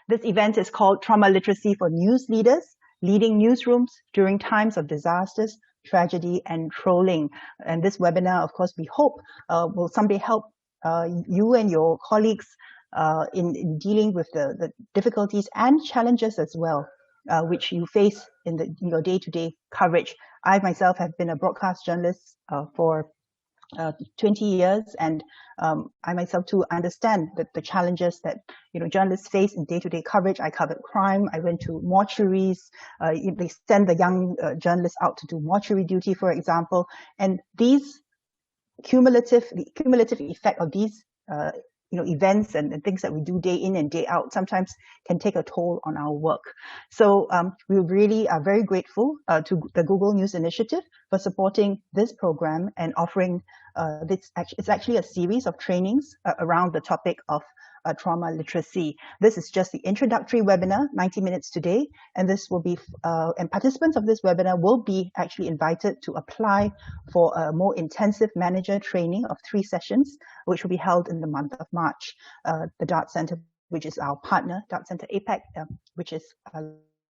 This event is called Trauma Literacy for News Leaders, Leading Newsrooms During Times of Disasters, Tragedy and Trolling. And this webinar, of course, we hope will someday help you and your colleagues in dealing with the difficulties and challenges as well, which you face in your day-to-day coverage. I myself have been a broadcast journalist for 20 years, and I myself too understand the challenges that journalists face in day-to-day coverage. I covered crime. I went to mortuaries. They send the young journalists out to do mortuary duty, for example. And the cumulative effect of these events and things that we do day in and day out sometimes can take a toll on our work. So we really are very grateful to the Google News Initiative for supporting this program and offering it's actually a series of trainings around the topic of trauma literacy. This is just the introductory webinar, 90 minutes today, and this will be, and participants of this webinar will be actually invited to apply for a more intensive manager training of 3 sessions, which will be held in the month of March. The Dart Centre, which is our partner, Dart Centre APAC, which is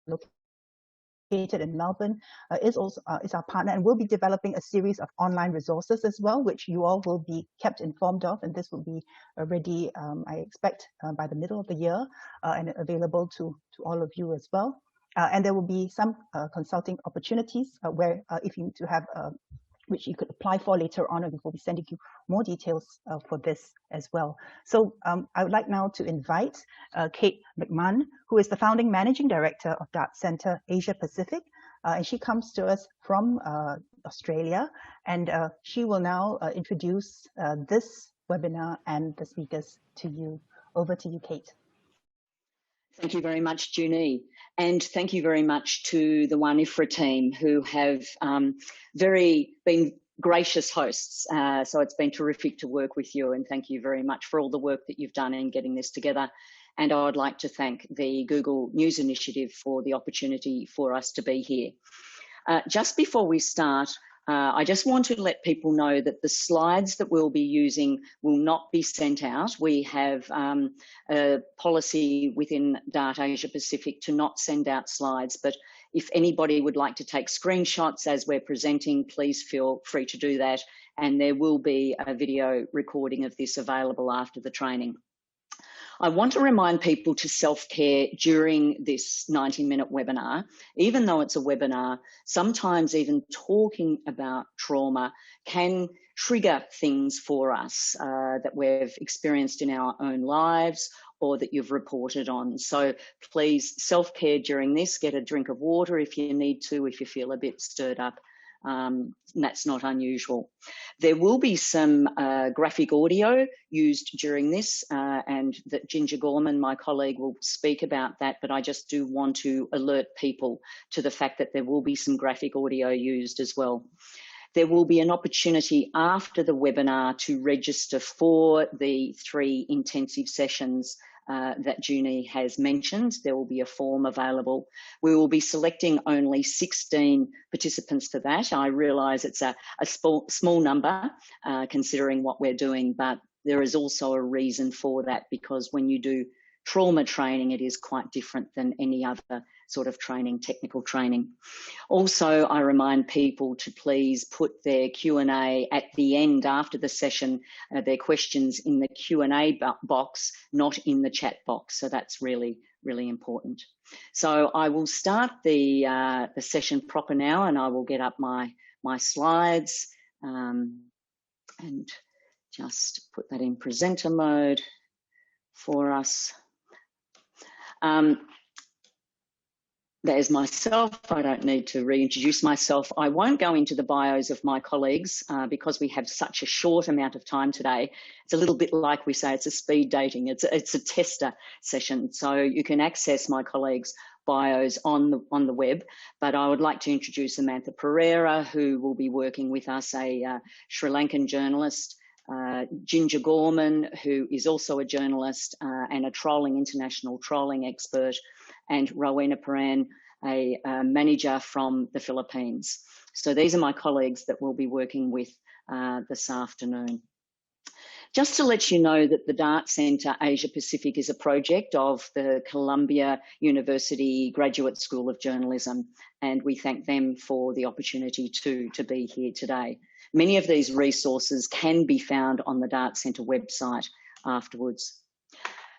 located in Melbourne, is our partner, and we'll be developing a series of online resources as well, which you all will be kept informed of, and this will be ready, I expect, by the middle of the year, and available to all of you as well. And there will be some consulting opportunities where if you need to have which you could apply for later on, and we will be sending you more details for this as well. So I would like now to invite Cait McMahon, who is the founding managing director of Dart Centre Asia Pacific, and she comes to us from Australia, and she will now introduce this webinar and the speakers to you. Over to you, Cait. Thank you very much, Joon-Nie, and thank you very much to the WAN-IFRA team who have been gracious hosts. So it's been terrific to work with you, and thank you very much for all the work that you've done in getting this together. And I would like to thank the Google News Initiative for the opportunity for us to be here. Just before we start, I just want to let people know that the slides that we'll be using will not be sent out. We have a policy within Dart Asia Pacific to not send out slides, but if anybody would like to take screenshots as we're presenting, please feel free to do that. And there will be a video recording of this available after the training. I want to remind people to self-care during this 90-minute webinar. Even though it's a webinar, sometimes even talking about trauma can trigger things for us that we've experienced in our own lives or that you've reported on. So please self-care during this. Get a drink of water if you need to, if you feel a bit stirred up. That's not unusual. There will be some graphic audio used during this, and that Ginger Gorman, my colleague, will speak about that, but I just do want to alert people to the fact that there will be some graphic audio used as well. There will be an opportunity after the webinar to register for the 3 intensive sessions that Joon-Nie has mentioned. There will be a form available. We will be selecting only 16 participants for that. I realise it's a small number considering what we're doing, but there is also a reason for that, because when you do trauma training, it is quite different than any other sort of training, technical training. Also, I remind people to please put their Q&A at the end after the session, their questions in the Q&A box, not in the chat box. So that's really, really important. So I will start the session proper now, and I will get up my slides and just put that in presenter mode for us. There's myself. I don't need to reintroduce myself. I won't go into the bios of my colleagues because we have such a short amount of time today. It's a little bit like we say, it's a speed dating. It's a tester session. So you can access my colleagues' bios on the web, but I would like to introduce Amantha Perera, who will be working with us, a Sri Lankan journalist, Ginger Gorman, who is also a journalist and a international trolling expert, and Rowena, a manager from the Philippines. So these are my colleagues that we'll be working with this afternoon. Just to let you know that the Dart Centre Asia Pacific is a project of the Columbia University Graduate School of Journalism, and we thank them for the opportunity to be here today. Many of these resources can be found on the Dart Centre website afterwards.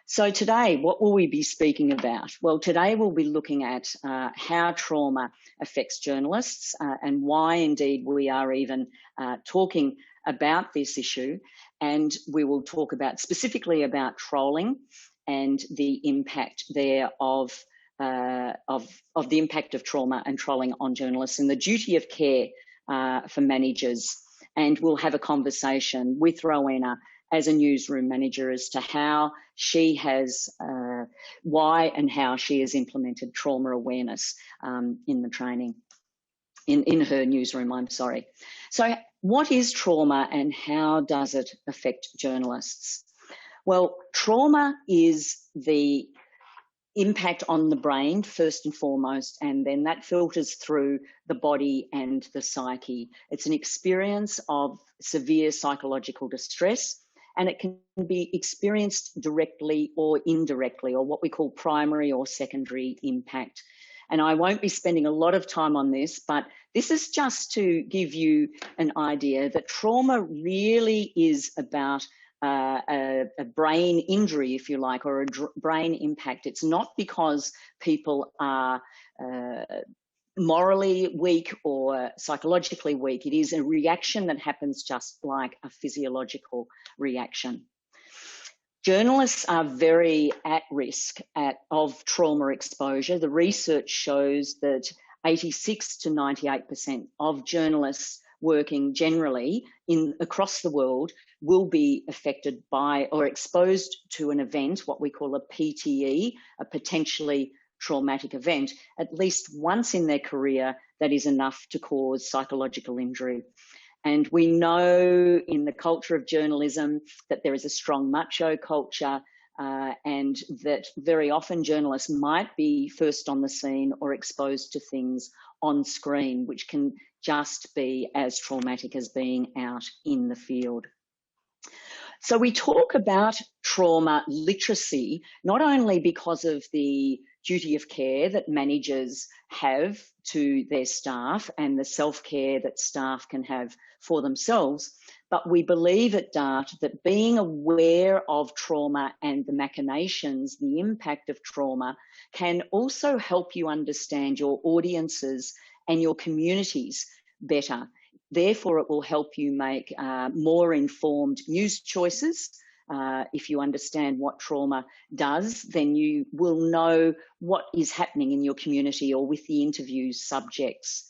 So today, what will we be speaking about? Well, today we'll be looking at how trauma affects journalists and why indeed we are even talking about this issue. And we will talk about specifically about trolling and the impact there of the impact of trauma and trolling on journalists and the duty of care for managers. And we'll have a conversation with Rowena as a newsroom manager as to how she has, why and how she has implemented trauma awareness in the training, in her newsroom, I'm sorry. So what is trauma and how does it affect journalists? Well, trauma is the impact on the brain first and foremost, and then that filters through the body and the psyche. It's an experience of severe psychological distress, and it can be experienced directly or indirectly, or what we call primary or secondary impact. And I won't be spending a lot of time on this, but this is just to give you an idea that trauma really is about a brain injury, if you like, or a brain impact. It's not because people are morally weak or psychologically weak. It is a reaction that happens just like a physiological reaction. Journalists are very at risk of trauma exposure. The research shows that 86 to 98% of journalists working generally across the world will be affected by or exposed to an event, what we call a PTE, a potentially traumatic event, at least once in their career that is enough to cause psychological injury. And we know in the culture of journalism that there is a strong macho culture and that very often journalists might be first on the scene or exposed to things on screen, which can just be as traumatic as being out in the field. So we talk about trauma literacy, not only because of the duty of care that managers have to their staff and the self-care that staff can have for themselves, but we believe at Dart that being aware of trauma and the machinations, the impact of trauma, can also help you understand your audiences and your communities better. Therefore, it will help you make more informed news choices. If you understand what trauma does, then you will know what is happening in your community or with the interview subjects.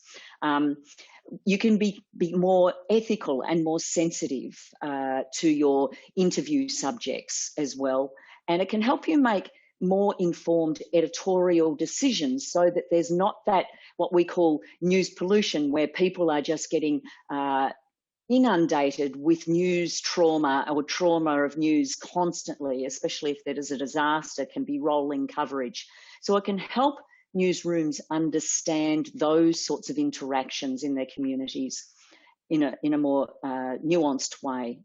You can be more ethical and more sensitive to your interview subjects as well. And it can help you make more informed editorial decisions so that there's not that what we call news pollution, where people are just getting inundated with news trauma or trauma of news constantly, especially if there is a disaster, can be rolling coverage. So it can help newsrooms understand those sorts of interactions in their communities in a more nuanced way.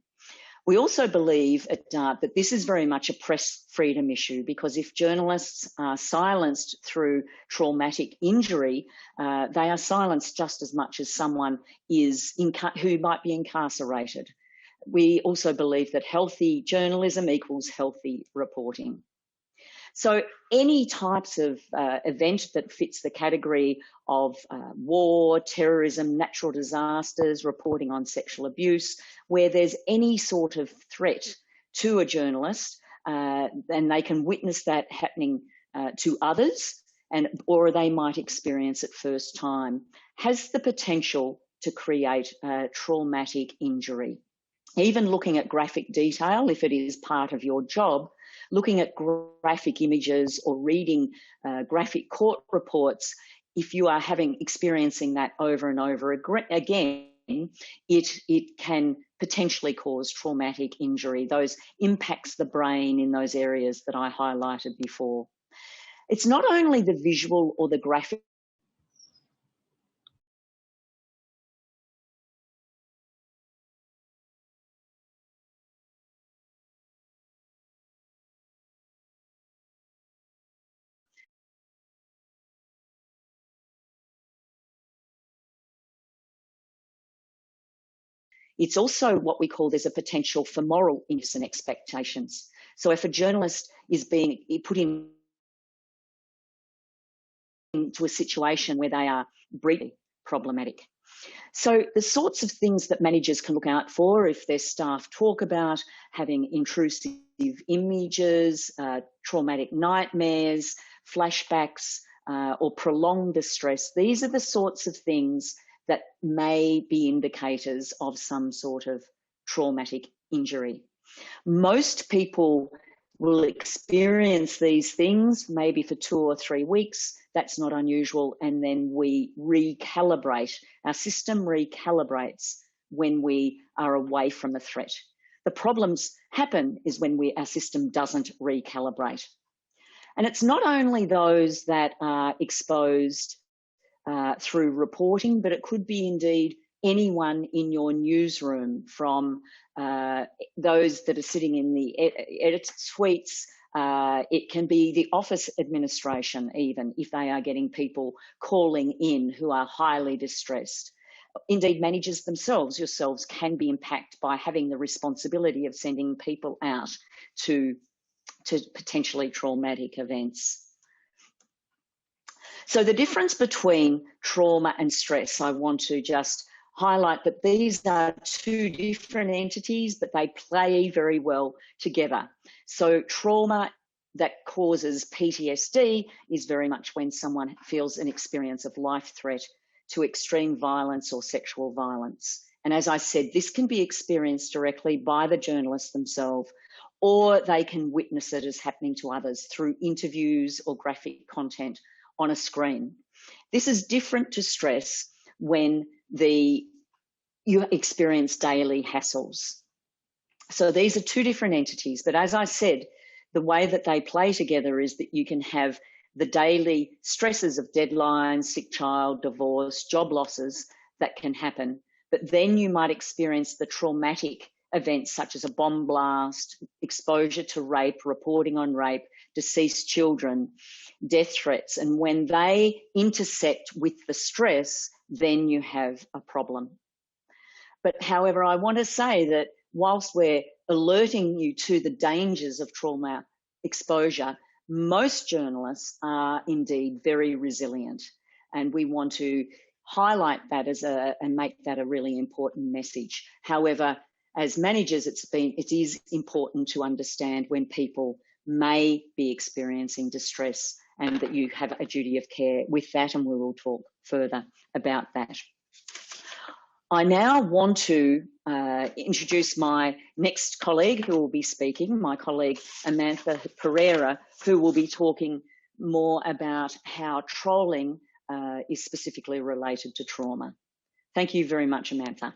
We also believe at Dart that this is very much a press freedom issue, because if journalists are silenced through traumatic injury, they are silenced just as much as someone is who might be incarcerated. We also believe that healthy journalism equals healthy reporting. So any types of event that fits the category of war, terrorism, natural disasters, reporting on sexual abuse, where there's any sort of threat to a journalist, and they can witness that happening to others, or they might experience it first time, has the potential to create a traumatic injury. Even looking at graphic detail, if it is part of your job, looking at graphic images or reading graphic court reports, if you are experiencing that over and over again, it can potentially cause traumatic injury. Those impacts the brain in those areas that I highlighted before. It's not only the visual or the graphic It's also what we call there's a potential for moral innocent expectations. So if a journalist is being put into a situation where they are really problematic. So the sorts of things that managers can look out for if their staff talk about having intrusive images, traumatic nightmares, flashbacks, or prolonged distress, these are the sorts of things that may be indicators of some sort of traumatic injury. Most people will experience these things maybe for 2 or 3 weeks. That's not unusual. And then we recalibrate. Our system recalibrates when we are away from the threat. The problems happen is when our system doesn't recalibrate. And it's not only those that are exposed through reporting, but it could be indeed anyone in your newsroom, from those that are sitting in the editor suites. It can be the office administration, even if they are getting people calling in who are highly distressed. Indeed, managers themselves, yourselves, can be impacted by having the responsibility of sending people out to potentially traumatic events. So the difference between trauma and stress, I want to just highlight that these are two different entities, but they play very well together. So trauma that causes PTSD is very much when someone feels an experience of life threat to extreme violence or sexual violence. And as I said, this can be experienced directly by the journalists themselves, or they can witness it as happening to others through interviews or graphic content on a screen. This is different to stress when you experience daily hassles. So these are two different entities, but as I said, the way that they play together is that you can have the daily stresses of deadlines, sick child, divorce, job losses that can happen, but then you might experience the traumatic events such as a bomb blast, exposure to rape, reporting on rape, deceased children, death threats. And when they intersect with the stress, then you have a problem. But however, I want to say that whilst we're alerting you to the dangers of trauma exposure, most journalists are indeed very resilient. And we want to highlight that and make that a really important message. However, as managers, it is important to understand when people may be experiencing distress and that you have a duty of care with that, and we will talk further about that. I now want to introduce my next colleague who will be speaking, my colleague Amantha Perera, who will be talking more about how trolling is specifically related to trauma. Thank you very much, Amantha.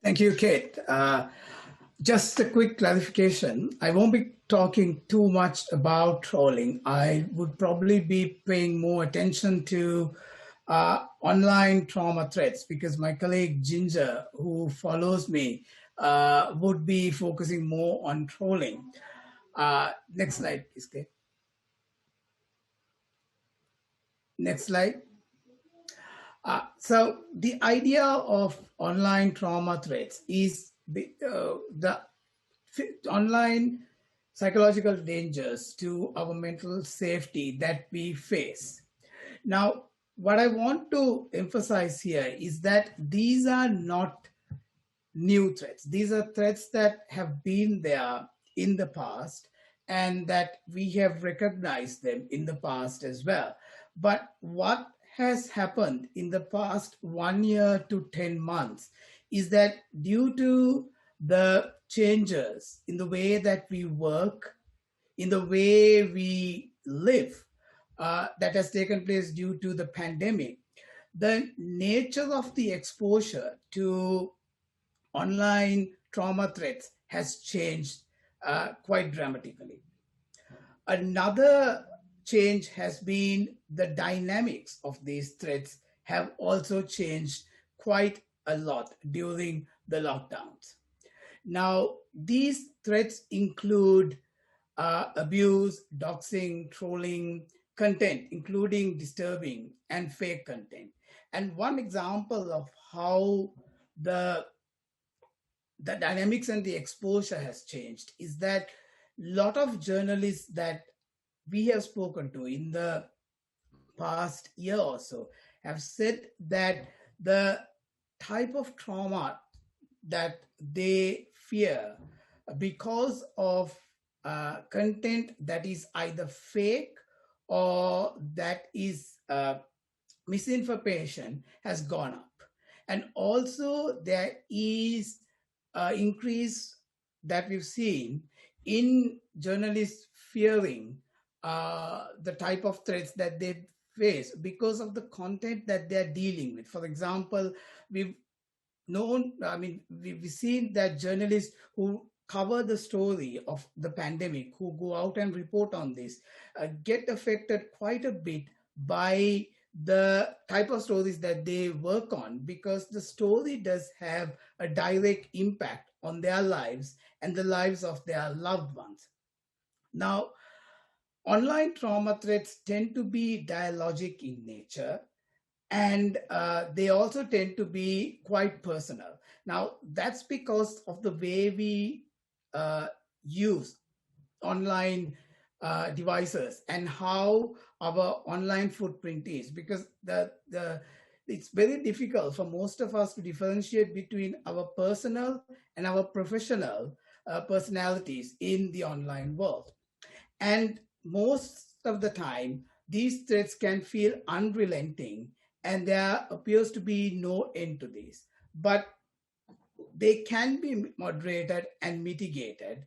Thank you, Cait. Just a quick clarification. I won't be talking too much about trolling. I would probably be paying more attention to online trauma threats, because my colleague Ginger, who follows me, would be focusing more on trolling. Next slide, please, Cait. Next slide. So the idea of online trauma threats is the online psychological dangers to our mental safety that we face. Now, what I want to emphasize here is that these are not new threats. These are threats that have been there in the past and that we have recognized them in the past as well. But what has happened in the past 1 year to 10 months is that due to the changes in the way that we work, in the way we live, that has taken place due to the pandemic, the nature of the exposure to online trauma threats has changed quite dramatically. Another change has been the dynamics of these threats have also changed quite a lot during the lockdowns. Now, these threats include abuse, doxing, trolling, content, including disturbing and fake content. And one example of how the dynamics and the exposure has changed is that a lot of journalists that we have spoken to in the past year or so have said that the type of trauma that they fear because of content that is either fake or that is misinformation has gone up. And also there is increase that we've seen in journalists fearing the type of threats that they face because of the content that they're dealing with. For example, we've seen that journalists who cover the story of the pandemic, who go out and report on this, get affected quite a bit by the type of stories that they work on, because the story does have a direct impact on their lives and the lives of their loved ones. Now, online trauma threats tend to be dialogic in nature, and they also tend to be quite personal. Now, that's because of the way we use online devices and how our online footprint is, because it's very difficult for most of us to differentiate between our personal and our professional personalities in the online world. And most of the time, these threats can feel unrelenting, and there appears to be no end to this. But they can be moderated and mitigated.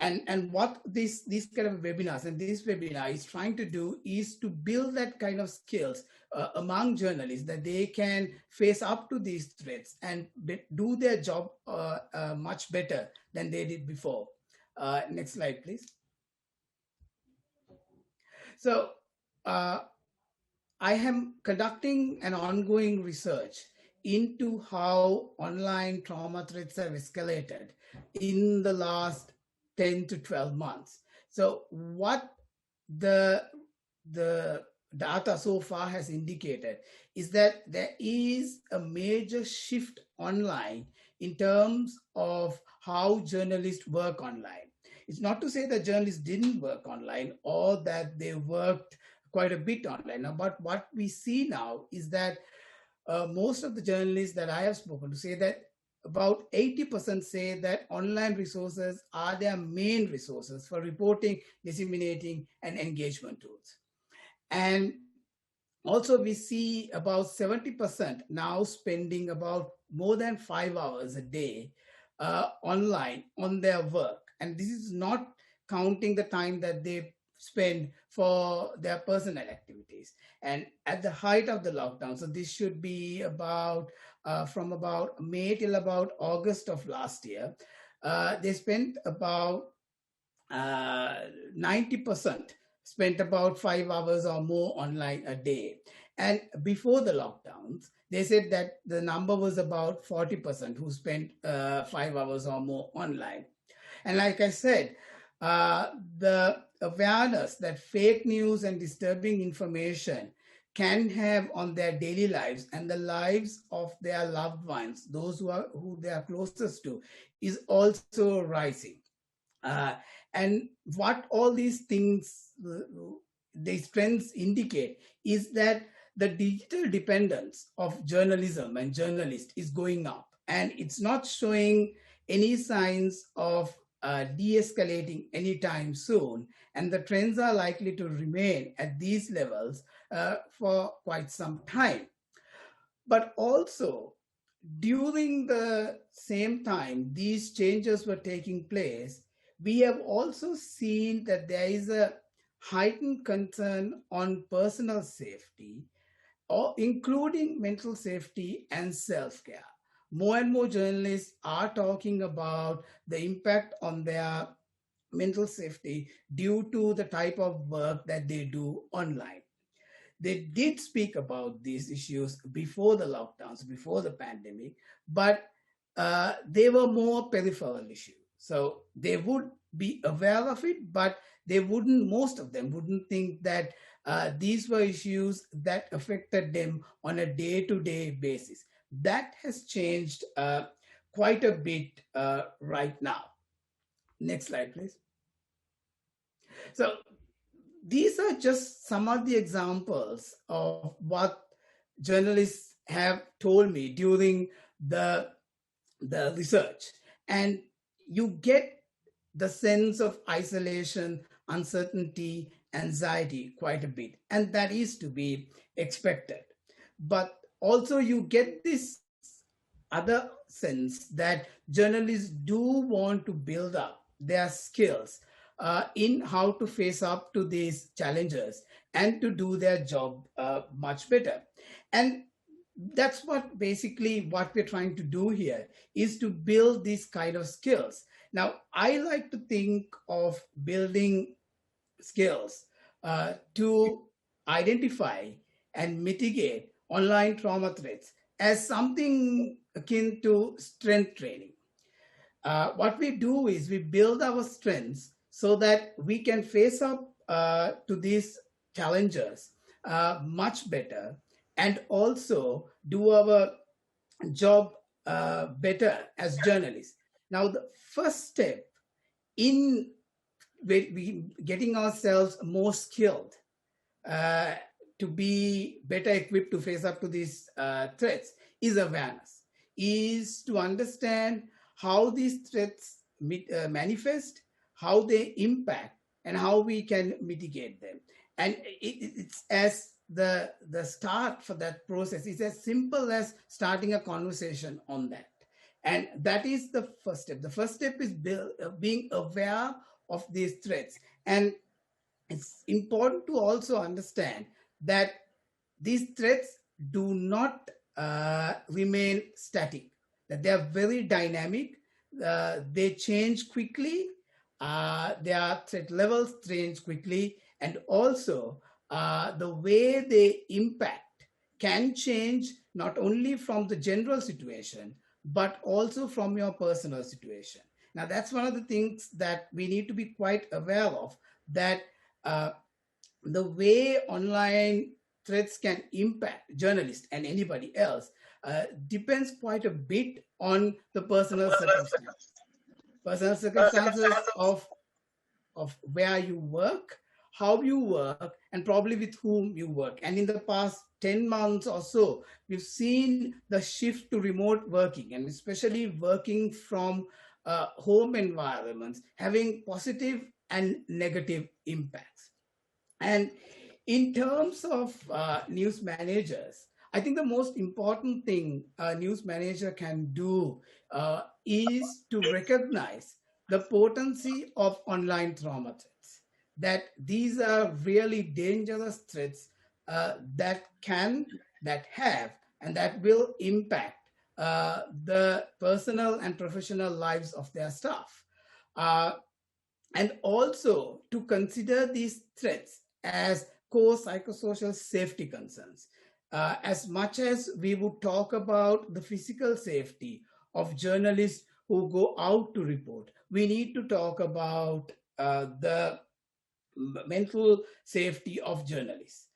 And what these kind of webinars and this webinar is trying to do is to build that kind of skills among journalists, that they can face up to these threats and do their job much better than they did before. Next slide, please. So I am conducting an ongoing research into how online trauma threats have escalated in the last 10 to 12 months. So what the data so far has indicated is that there is a major shift online in terms of how journalists work online. It's not to say that journalists didn't work online or that they worked quite a bit online. Now, but what we see now is that most of the journalists that I have spoken to say that about 80% say that online resources are their main resources for reporting, disseminating, and engagement tools. And also we see about 70% now spending about more than 5 hours a day online on their work. And this is not counting the time that they spend for their personal activities. And at the height of the lockdown, so this should be about from about May till about August of last year, they spent about 90% spent about 5 hours or more online a day. And before the lockdowns, they said that the number was about 40% who spent 5 hours or more online. And like I said, the awareness that fake news and disturbing information can have on their daily lives and the lives of their loved ones, those who they are closest to, is also rising. And what all these things, these trends indicate is that the digital dependence of journalism and journalists is going up, and it's not showing any signs of de-escalating anytime soon, and the trends are likely to remain at these levels for quite some time. But also, during the same time these changes were taking place, we have also seen that there is a heightened concern on personal safety, including mental safety and self-care. More and more journalists are talking about the impact on their mental safety due to the type of work that they do online. They did speak about these issues before the lockdowns, before the pandemic, but they were more peripheral issues. So they would be aware of it, but they wouldn't, most of them wouldn't think that these were issues that affected them on a day-to-day basis. that has changed quite a bit right now. Next slide, please. So these are just some of the examples of what journalists have told me during the research. And you get the sense of isolation, uncertainty, anxiety quite a bit. And that is to be expected. But also you get this other sense that journalists do want to build up their skills in how to face up to these challenges and to do their job much better. And that's what basically what we're trying to do here, is to build these kind of skills. Now, I like to think of building skills to identify and mitigate online trauma threats as something akin to strength training. What we do is we build our strengths so that we can face up to these challenges much better, and also do our job better as journalists. Now, the first step in getting ourselves more skilled to be better equipped to face up to these threats is awareness, is to understand how these threats manifest, how they impact, and how we can mitigate them. And it's as the start for that process is as simple as starting a conversation on that. And that is the first step. The first step is being aware of these threats. And it's important to also understand that these threats do not remain static, that they are very dynamic. They change quickly. Their threat levels change quickly. And also, the way they impact can change not only from the general situation, but also from your personal situation. Now, that's one of the things that we need to be quite aware of, that the way online threats can impact journalists and anybody else depends quite a bit on the personal circumstances. Personal circumstances of where you work, how you work, and probably with whom you work. And in the past 10 months or so, we've seen the shift to remote working, and especially working from home environments, having positive and negative impacts. And in terms of news managers, I think the most important thing a news manager can do is to recognize the potency of online trauma threats, that these are really dangerous threats that have, and that will impact the personal and professional lives of their staff. And also to consider these threats as core psychosocial safety concerns. As much as we would talk about the physical safety of journalists who go out to report, we need to talk about the mental safety of journalists.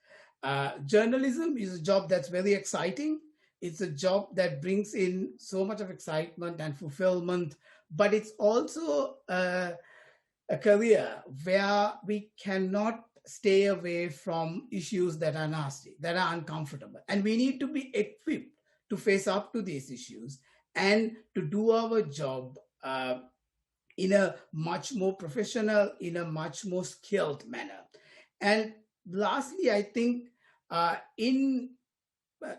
Journalism is a job that's very exciting. It's a job that brings in so much of excitement and fulfillment, but it's also a career where we cannot stay away from issues that are nasty, that are uncomfortable. And we need to be equipped to face up to these issues and to do our job in a much more professional, in a much more skilled manner. And lastly, I think in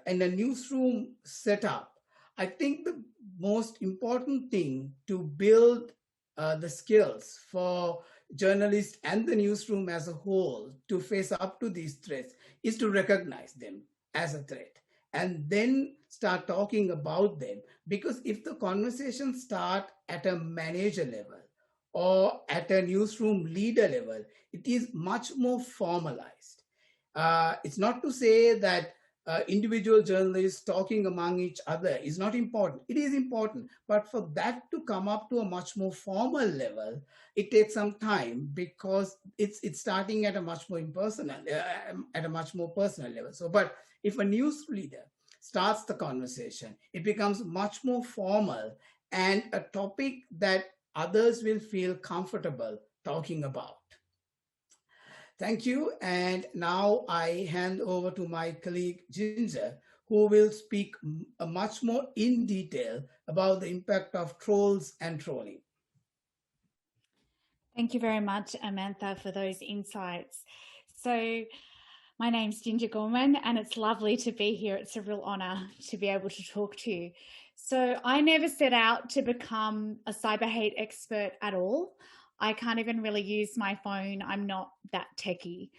a newsroom setup, I think the most important thing to build the skills for journalists and the newsroom as a whole to face up to these threats is to recognize them as a threat and then start talking about them. Because if the conversations start at a manager level or at a newsroom leader level, it is much more formalized. It's not to say that individual journalists talking among each other is not important. It is important, but for that to come up to a much more formal level, it takes some time, because it's starting at a much more impersonal, at a much more personal level. So, but if a news leader starts the conversation. It becomes much more formal and a topic that others will feel comfortable talking about. Thank you. And now I hand over to my colleague Ginger, who will speak much more in detail about the impact of trolls and trolling. Thank you very much, Amantha, for those insights. So my name's Ginger Gorman, and it's lovely to be here. It's a real honour to be able to talk to you. So I never set out to become a cyber hate expert at all. I can't even really use my phone. I'm not that techie.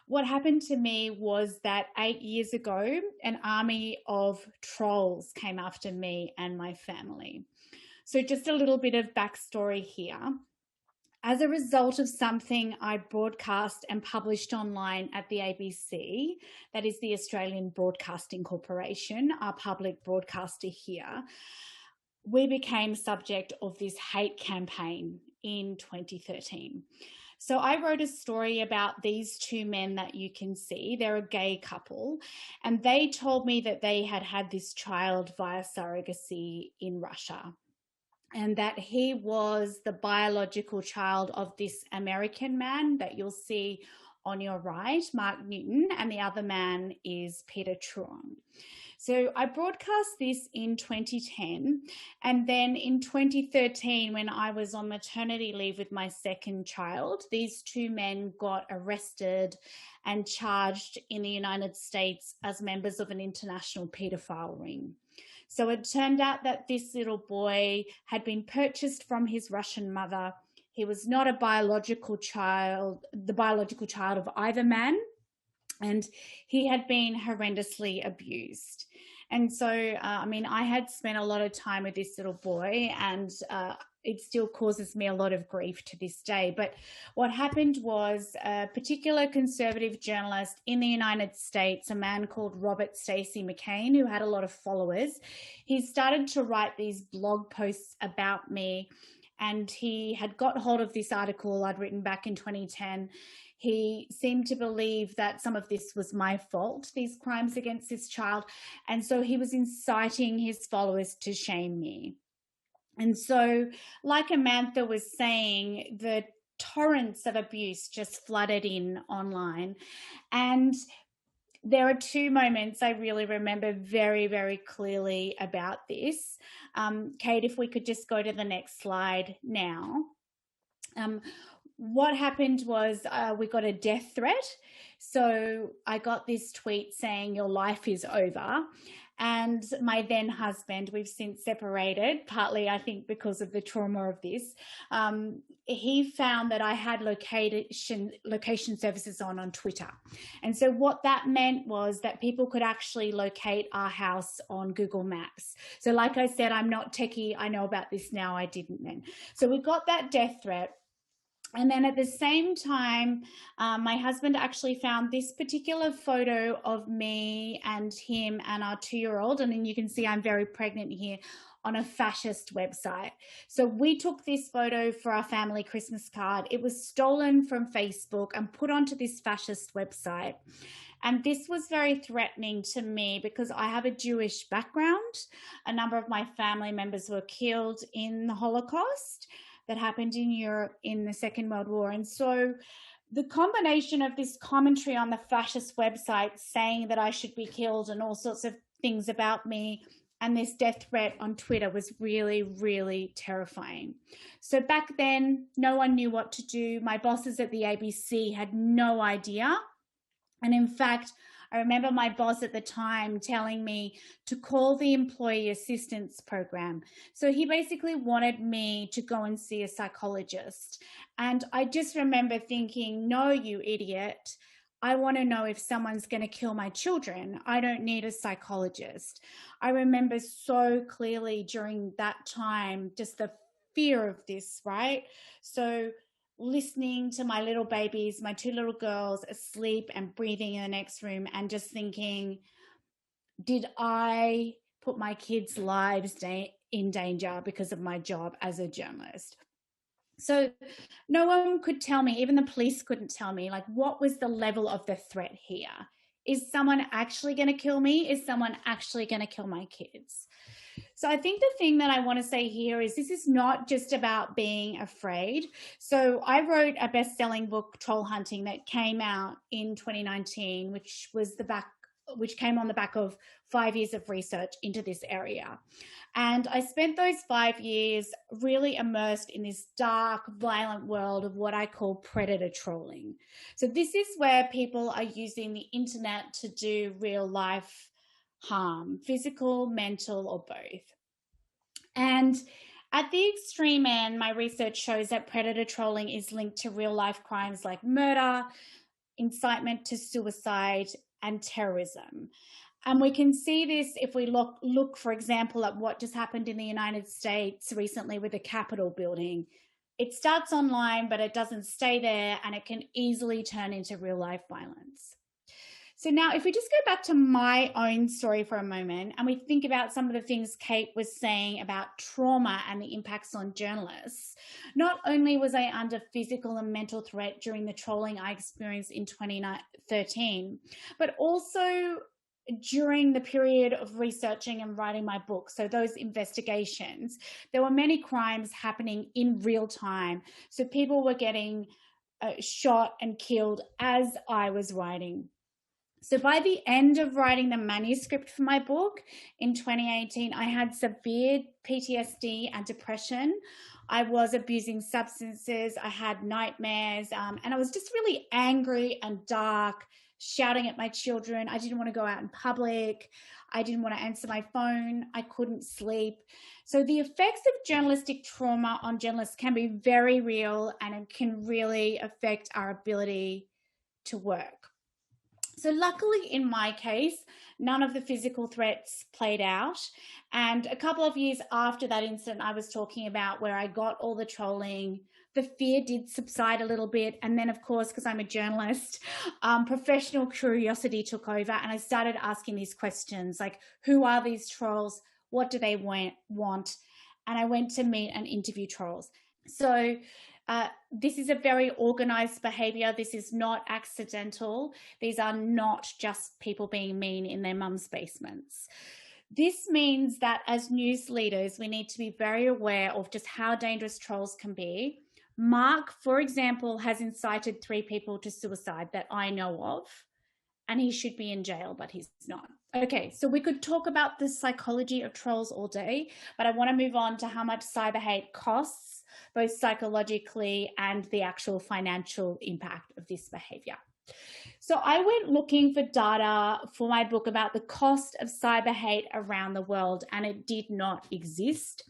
What happened to me was that 8 years ago, an army of trolls came after me and my family. So just a little bit of backstory here. As a result of something I broadcast and published online at the ABC, that is the Australian Broadcasting Corporation, our public broadcaster here, we became subject of this hate campaign in 2013. So I wrote a story about these two men that you can see. They're a gay couple, and they told me that they had had this child via surrogacy in Russia, and that he was the biological child of this American man that you'll see on your right, Mark Newton, and the other man is Peter Truong. So I broadcast this in 2010, and then in 2013, when I was on maternity leave with my second child, these two men got arrested and charged in the United States as members of an international paedophile ring. So it turned out that this little boy had been purchased from his Russian mother. He was not a biological child, the biological child of either man, and he had been horrendously abused. And so, I had spent a lot of time with this little boy, and it still causes me a lot of grief to this day. But what happened was a particular conservative journalist in the United States, a man called Robert Stacey McCain, who had a lot of followers, he started to write these blog posts about me, and he had got hold of this article I'd written back in 2010. He seemed to believe that some of this was my fault, these crimes against this child. And so he was inciting his followers to shame me. And so, like Amantha was saying, the torrents of abuse just flooded in online. And there are two moments I really remember very, very clearly about this. Cait, if we could just go to the next slide now. What happened was we got a death threat. So I got this tweet saying, "Your life is over." And my then husband, we've since separated, partly I think because of the trauma of this, he found that I had location services on Twitter. And so what that meant was that people could actually locate our house on Google Maps. So like I said, I'm not techie. I know about this now. I didn't then. So we got that death threat. And then at the same time, my husband actually found this particular photo of me and him and our 2-year-old. And then you can see I'm very pregnant here, on a fascist website. So we took this photo for our family Christmas card. It was stolen from Facebook and put onto this fascist website. And this was very threatening to me because I have a Jewish background. A number of my family members were killed in the Holocaust that happened in Europe in the Second World War. And so the combination of this commentary on the fascist website saying that I should be killed and all sorts of things about me and this death threat on Twitter was really, really terrifying. So back then, no one knew what to do. My bosses at the ABC had no idea. And in fact, I remember my boss at the time telling me to call the employee assistance program. So he basically wanted me to go and see a psychologist. And I just remember thinking, no, you idiot. I want to know if someone's going to kill my children. I don't need a psychologist. I remember so clearly during that time, just the fear of this, right? So listening to my little babies, my 2 little girls asleep and breathing in the next room and just thinking, did I put my kids' lives in danger because of my job as a journalist? So no one could tell me, even the police couldn't tell me, like, what was the level of the threat here. Is someone actually going to kill me? Is someone actually going to kill my kids? So I think the thing that I want to say here is this is not just about being afraid. So I wrote a best-selling book, Troll Hunting, that came out in 2019, which came on the back of 5 years of research into this area. And I spent those 5 years really immersed in this dark, violent world of what I call predator trolling. So this is where people are using the internet to do real life harm, physical, mental, or both. And at the extreme end, my research shows that predator trolling is linked to real life crimes like murder, incitement to suicide, and terrorism. And we can see this if we look, for example, at what just happened in the United States recently with the Capitol building. It starts online, but it doesn't stay there, and it can easily turn into real life violence. So now if we just go back to my own story for a moment and we think about some of the things Cait was saying about trauma and the impacts on journalists, not only was I under physical and mental threat during the trolling I experienced in 2013, but also during the period of researching and writing my book, so those investigations, there were many crimes happening in real time. So people were getting shot and killed as I was writing. So by the end of writing the manuscript for my book in 2018, I had severe PTSD and depression. I was abusing substances. I had nightmares, and I was just really angry and dark, shouting at my children. I didn't want to go out in public. I didn't want to answer my phone. I couldn't sleep. So the effects of journalistic trauma on journalists can be very real, and it can really affect our ability to work. So luckily in my case, none of the physical threats played out. And a couple of years after that incident I was talking about, where I got all the trolling, the fear did subside a little bit. And then of course, because I'm a journalist, professional curiosity took over, and I started asking these questions like, who are these trolls? What do they want? And I went to meet and interview trolls. So this is a very organized behavior. This is not accidental. These are not just people being mean in their mum's basements. This means that as news leaders, we need to be very aware of just how dangerous trolls can be. Mark, for example, has incited 3 people to suicide that I know of, and he should be in jail, but he's not. Okay, so we could talk about the psychology of trolls all day, but I want to move on to how much cyber hate costs, both psychologically and the actual financial impact of this behavior. So I went looking for data for my book about the cost of cyber hate around the world, and it did not exist.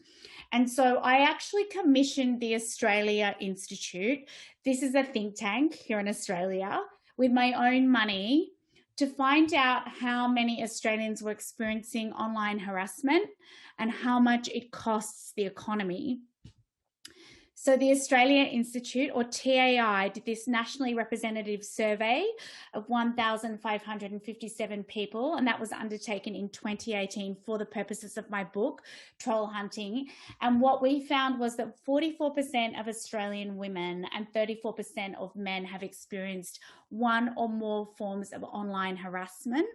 And so I actually commissioned the Australia Institute. This is a think tank here in Australia, with my own money, to find out how many Australians were experiencing online harassment and how much it costs the economy. So the Australia Institute, or TAI, did this nationally representative survey of 1,557 people, and that was undertaken in 2018 for the purposes of my book, Troll Hunting. And what we found was that 44% of Australian women and 34% of men have experienced one or more forms of online harassment.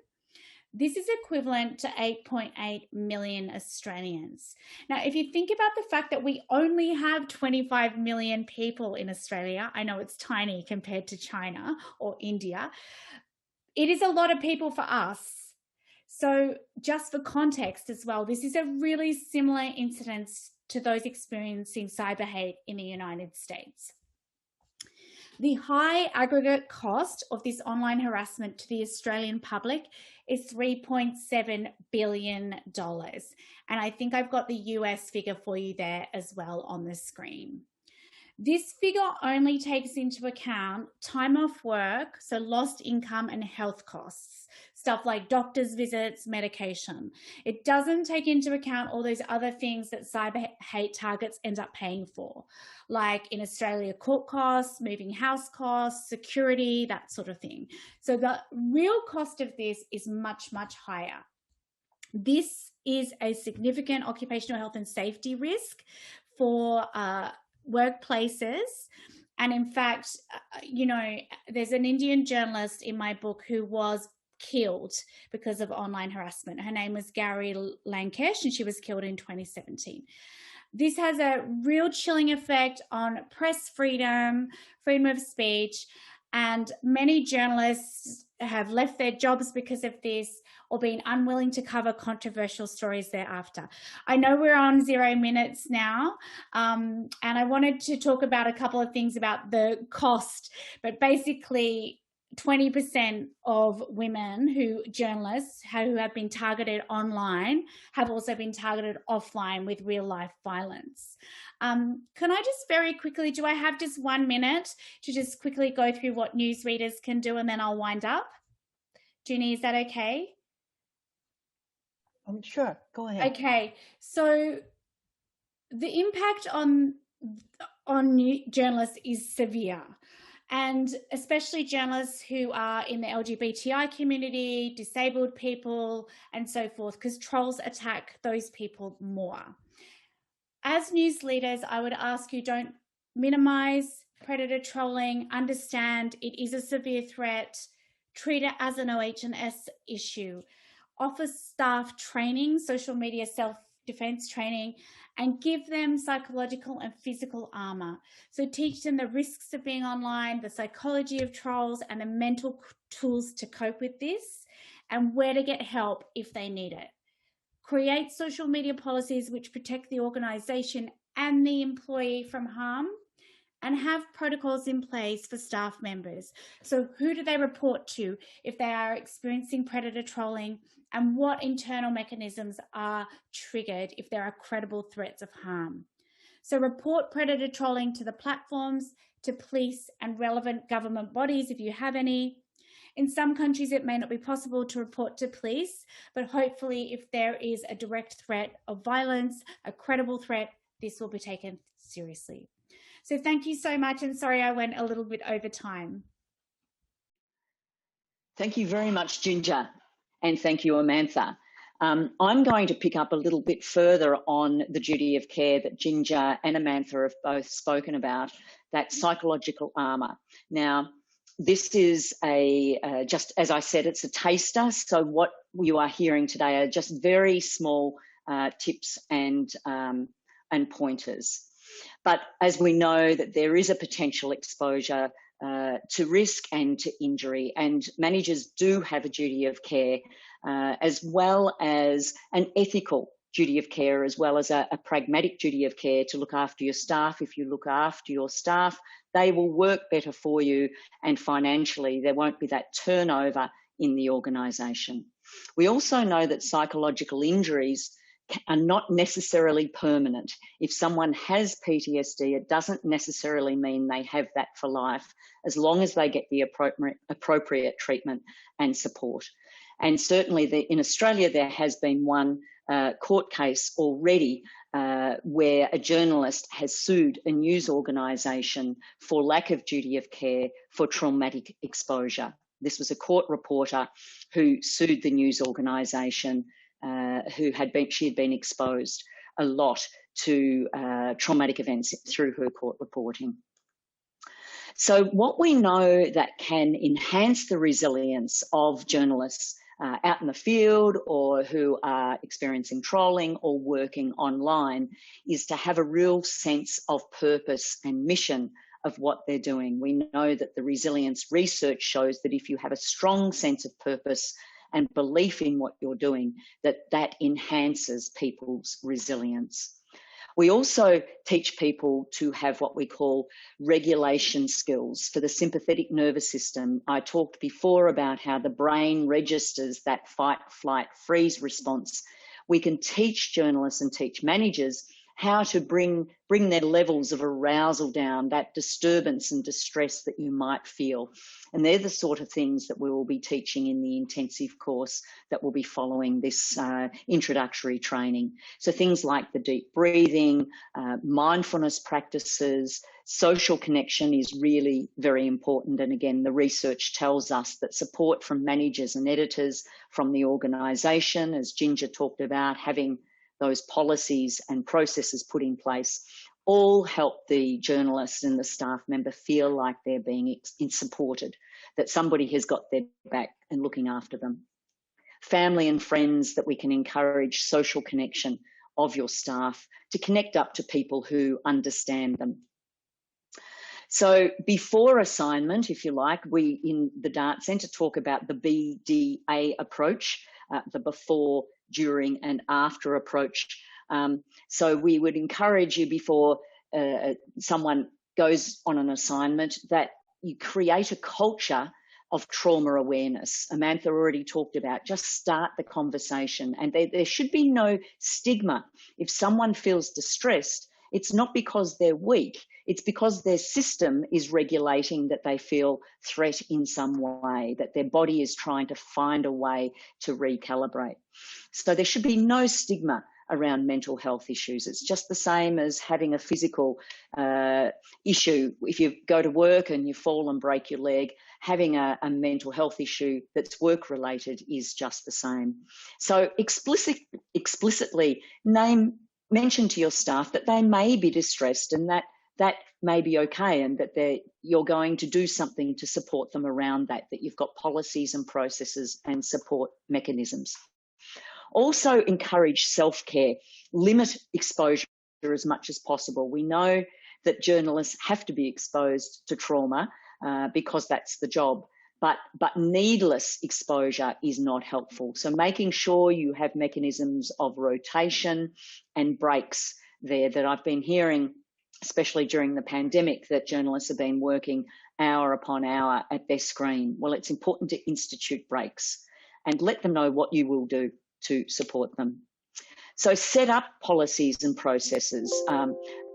This is equivalent to 8.8 million Australians. Now, if you think about the fact that we only have 25 million people in Australia, I know it's tiny compared to China or India, it is a lot of people for us. So just for context as well, this is a really similar incidence to those experiencing cyber hate in the United States. The high aggregate cost of this online harassment to the Australian public is $3.7 billion. And I think I've got the US figure for you there as well on the screen. This figure only takes into account time off work, so lost income and health costs, stuff like doctor's visits, medication. It doesn't take into account all those other things that cyber hate targets end up paying for, like in Australia, court costs, moving house costs, security, that sort of thing. So the real cost of this is much, much higher. This is a significant occupational health and safety risk for workplaces. And in fact, you know, there's an Indian journalist in my book who was killed because of online harassment. Her name was Gary Lanka, and she was killed in 2017. This has a real chilling effect on press freedom, freedom of speech, and many journalists have left their jobs because of this or been unwilling to cover controversial stories thereafter. I know we're on 0 minutes now, and I wanted to talk about a couple of things about the cost, but basically 20% of journalists who have been targeted online have also been targeted offline with real life violence. Can I just very quickly, do I have just 1 minute to just quickly go through what newsreaders can do, and then I'll wind up? Joon-Nie, is that okay? Sure, go ahead. Okay, so the impact on journalists is severe, and especially journalists who are in the LGBTI community, disabled people, and so forth, because trolls attack those people more. As news leaders, I would ask you, don't minimize predator trolling, understand it is a severe threat, treat it as an OH&S issue, offer staff training, social media self-defense training, and give them psychological and physical armor. So teach them the risks of being online, the psychology of trolls, and the mental tools to cope with this, and where to get help if they need it. Create social media policies which protect the organisation and the employee from harm, and have protocols in place for staff members. So who do they report to if they are experiencing predator trolling, and what internal mechanisms are triggered if there are credible threats of harm? So report predator trolling to the platforms, to police and relevant government bodies if you have any. In some countries, it may not be possible to report to police, but hopefully if there is a direct threat of violence, a credible threat, this will be taken seriously. So thank you so much, and sorry I went a little bit over time. Thank you very much, Ginger, and thank you, Amantha. I'm going to pick up a little bit further on the duty of care that Ginger and Amantha have both spoken about, that psychological armour. Now, this is just as I said, it's a taster. So what you are hearing today are just very small tips and pointers. But as we know that there is a potential exposure to risk and to injury, and managers do have a duty of care as well as an ethical duty of care, as well as a pragmatic duty of care to look after your staff. If you look after your staff, they will work better for you, and financially there won't be that turnover in the organisation. We also know that psychological injuries are not necessarily permanent. If someone has PTSD, it doesn't necessarily mean they have that for life, as long as they get the appropriate treatment and support. And certainly in Australia, there has been one court case already where a journalist has sued a news organisation for lack of duty of care for traumatic exposure. This was a court reporter who sued the news organisation she had been exposed a lot to traumatic events through her court reporting. So what we know that can enhance the resilience of journalists out in the field, or who are experiencing trolling or working online, is to have a real sense of purpose and mission of what they're doing. We know that the resilience research shows that if you have a strong sense of purpose and belief in what you're doing, that enhances people's resilience. We also teach people to have what we call regulation skills for the sympathetic nervous system. I talked before about how the brain registers that fight, flight, freeze response. We can teach journalists and teach managers how to bring their levels of arousal down, that disturbance and distress that you might feel. And they're the sort of things that we will be teaching in the intensive course that will be following this introductory training. So things like the deep breathing, mindfulness practices, social connection is really very important. And again, the research tells us that support from managers and editors from the organisation, as Ginger talked about, having those policies and processes put in place, all help the journalists and the staff member feel like they're being supported. that somebody has got their back and looking after them. Family and friends, that we can encourage social connection of your staff to connect up to people who understand them. So before assignment, if you like, we in the Dart Centre talk about the BDA approach, the before, during and after approach. So we would encourage you before someone goes on an assignment that you create a culture of trauma awareness. Amantha already talked about, just start the conversation, and there should be no stigma. If someone feels distressed, it's not because they're weak, it's because their system is regulating that they feel threat in some way, that their body is trying to find a way to recalibrate. So there should be no stigma around mental health issues. It's just the same as having a physical issue. If you go to work and you fall and break your leg, having a mental health issue that's work-related is just the same. So explicitly mention to your staff that they may be distressed and that may be okay, and that you're going to do something to support them around that you've got policies and processes and support mechanisms. Also encourage self-care, limit exposure as much as possible. We know that journalists have to be exposed to trauma because that's the job, but needless exposure is not helpful. So making sure you have mechanisms of rotation and breaks there, that I've been hearing, especially during the pandemic, that journalists have been working hour upon hour at their screen. Well, it's important to institute breaks and let them know what you will do to support them. So set up policies and processes.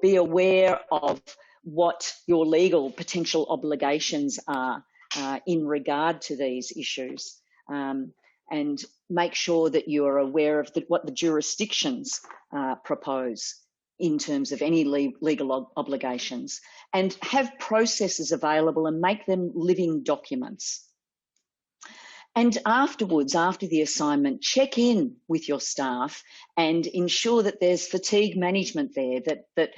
Be aware of what your legal potential obligations are in regard to these issues, and make sure that you are aware of what the jurisdictions propose in terms of any legal obligations, and have processes available and make them living documents. And afterwards, after the assignment, check in with your staff and ensure that there's fatigue management there, that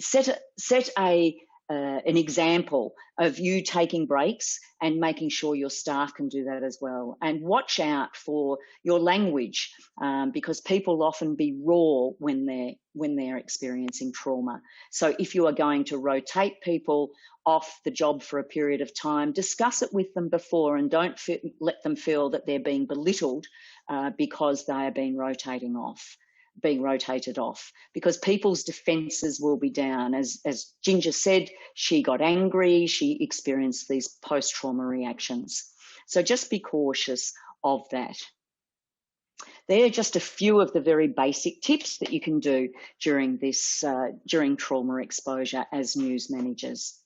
set an example of you taking breaks and making sure your staff can do that as well. And watch out for your language, because people often be raw when they're experiencing trauma. So if you are going to rotate people off the job for a period of time, discuss it with them before, and don't let them feel that they're being belittled because they are being rotated off, because people's defences will be down. As Ginger said, she got angry, she experienced these post-trauma reactions. So just be cautious of that. They are just a few of the very basic tips that you can do during trauma exposure as news managers.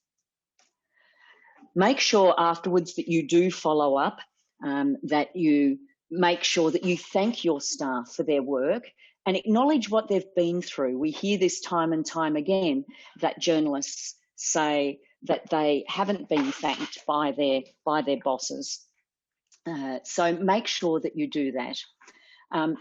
Make sure afterwards that you do follow up, that you make sure that you thank your staff for their work and acknowledge what they've been through. We hear this time and time again, that journalists say that they haven't been thanked by their bosses. So make sure that you do that.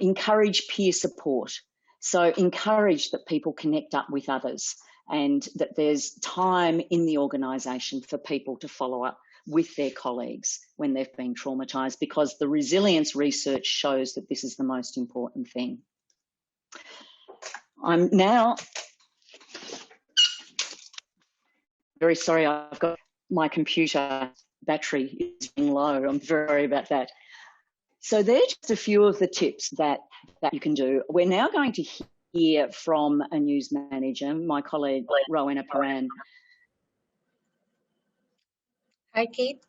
Encourage peer support. So encourage that people connect up with others, and that there's time in the organisation for people to follow up with their colleagues when they've been traumatised, because the resilience research shows that this is the most important thing. I'm now very sorry, I've got my computer battery is running low. I'm very sorry about that. So they're just a few of the tips that you can do. We're now going to hear from a news manager, my colleague Rowena Perera. Hi, Cait.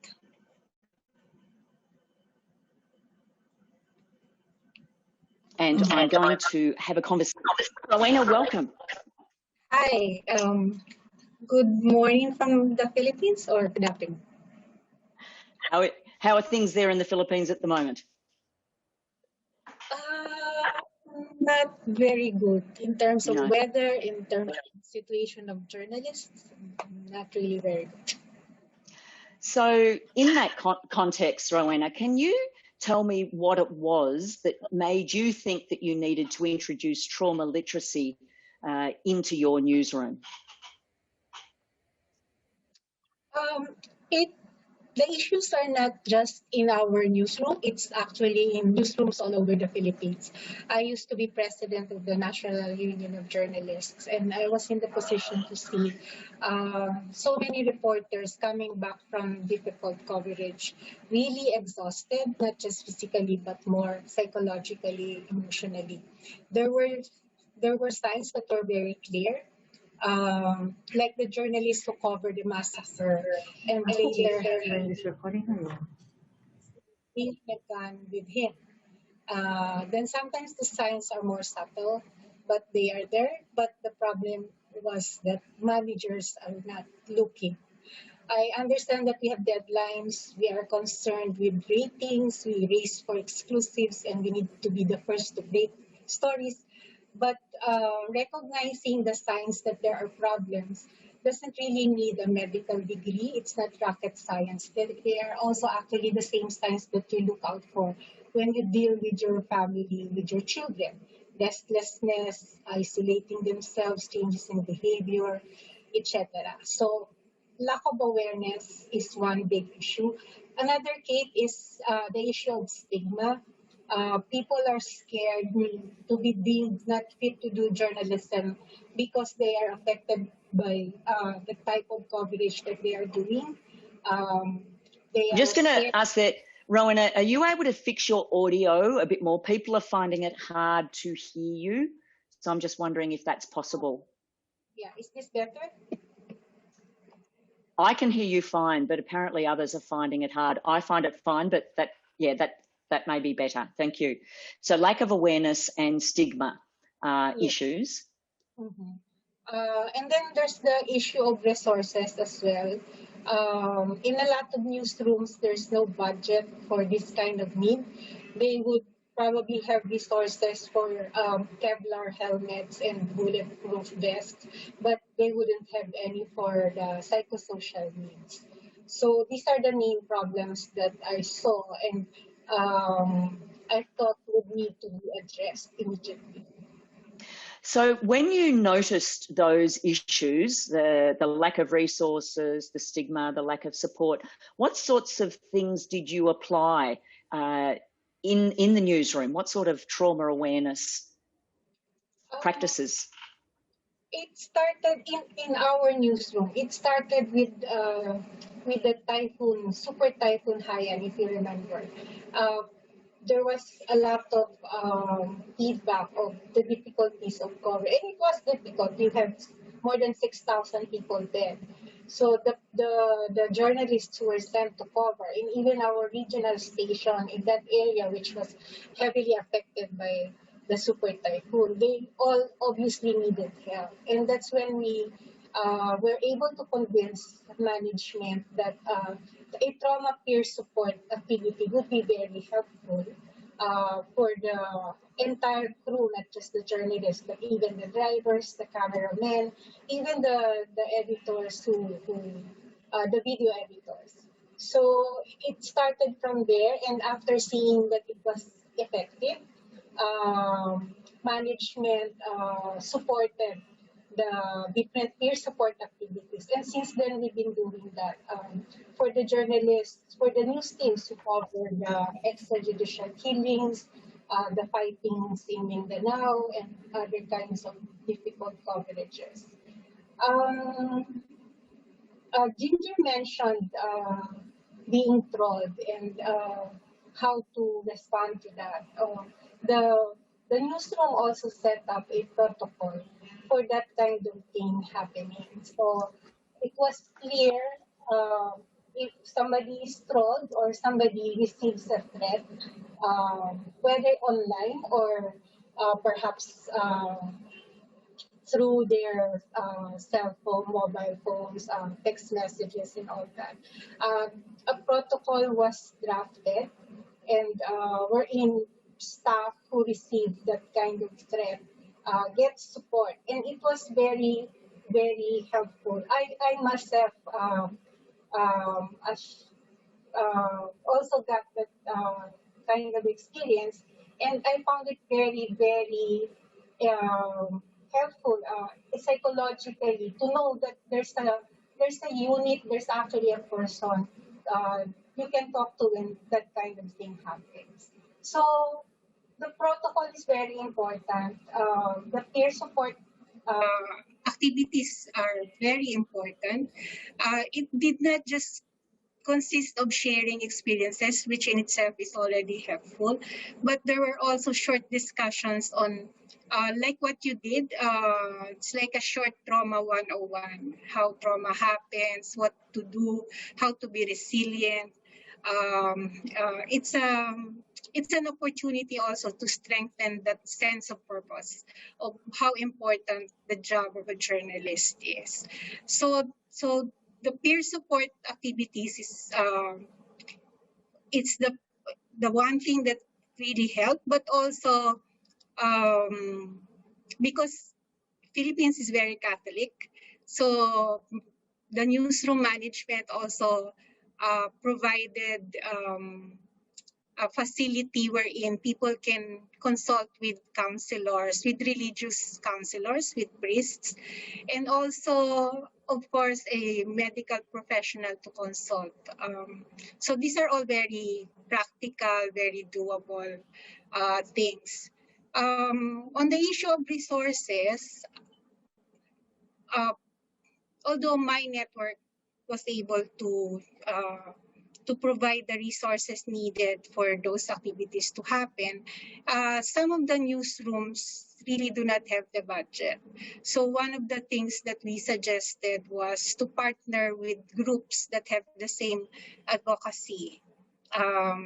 And I'm going to have a conversation. Rowena, welcome. Hi. Good morning from the Philippines, or good afternoon? How are things there in the Philippines at the moment? Not very good in terms of weather, in terms of situation of journalists. Not really very good. So in that context, Rowena, can you tell me what it was that made you think that you needed to introduce trauma literacy into your newsroom? The issues are not just in our newsroom, it's actually in newsrooms all over the Philippines. I used to be president of the National Union of Journalists, and I was in the position to see so many reporters coming back from difficult coverage, really exhausted, not just physically, but more psychologically, emotionally. There were there were signs that were very clear, like the journalist who covered the massacre and later he had gone with him. Then sometimes the signs are more subtle, but they are there. But the problem was that managers are not looking. I understand that we have deadlines, we are concerned with ratings, we race for exclusives, and we need to be the first to break stories. But recognizing the signs that there are problems doesn't really need a medical degree. It's not rocket science. They are also actually the same signs that you look out for when you deal with your family, with your children. Restlessness, isolating themselves, changes in behavior, etc. So lack of awareness is one big issue. Another case is the issue of stigma. People are scared to be deemed not fit to do journalism because they are affected by the type of coverage that they are doing. They are Just going scared. to ask that, Rowena, are you able to fix your audio a bit more? People are finding it hard to hear you. So I'm just wondering if that's possible. Yeah, is this better? I can hear you fine, but apparently others are finding it hard. I find it fine, but that may be better. Thank you. So lack of awareness and stigma issues. Mm-hmm. And then there's the issue of resources as well. In a lot of newsrooms, there's no budget for this kind of need. They would probably have resources for Kevlar helmets and bulletproof vests, but they wouldn't have any for the psychosocial needs. So these are the main problems that I saw, and I thought would need to be addressed immediately. So when you noticed those issues, the lack of resources, the stigma, the lack of support, what sorts of things did you apply in the newsroom? What sort of trauma awareness practices? It started in our newsroom. It started with the typhoon, super typhoon Haiyan, if you remember. There was a lot of feedback of the difficulties of cover, and it was difficult. We have more than 6,000 people there. So the journalists who were sent to cover, and even our regional station in that area, which was heavily affected by the super typhoon, they all obviously needed help. And that's when we were able to convince management that a trauma peer support activity would be very helpful for the entire crew, not just the journalists, but even the drivers, the cameramen, even the editors the video editors. So it started from there, and after seeing that it was effective, management supported the different peer support activities. And since then, we've been doing that for the journalists, for the news teams who cover the extrajudicial killings, the fightings in Mindanao, and other kinds of difficult coverages. Ginger mentioned being trolled and how to respond to that. The newsroom also set up a protocol for that kind of thing happening. So it was clear if somebody is trolled or somebody receives a threat, whether online or perhaps through their cell phone, mobile phones, text messages, and all that. A protocol was drafted, and wherein staff who received that kind of threat get support, and it was very, very helpful. I myself also got that kind of experience, and I found it very, very helpful psychologically to know that there's a unit, there's actually a person you can talk to when that kind of thing happens. So the protocol is very important. The peer support activities are very important. It did not just consist of sharing experiences, which in itself is already helpful, but there were also short discussions on, like what you did, it's like a short trauma 101, how trauma happens, what to do, how to be resilient. It's an opportunity also to strengthen that sense of purpose of how important the job of a journalist is. So the peer support activities is it's the one thing that really helped, but also because Philippines is very Catholic, so the newsroom management also provided a facility wherein people can consult with counselors, with religious counselors, with priests, and also, of course, a medical professional to consult. So these are all very practical, very doable things. On the issue of resources, although my network was able to provide the resources needed for those activities to happen, some of the newsrooms really do not have the budget. So one of the things that we suggested was to partner with groups that have the same advocacy,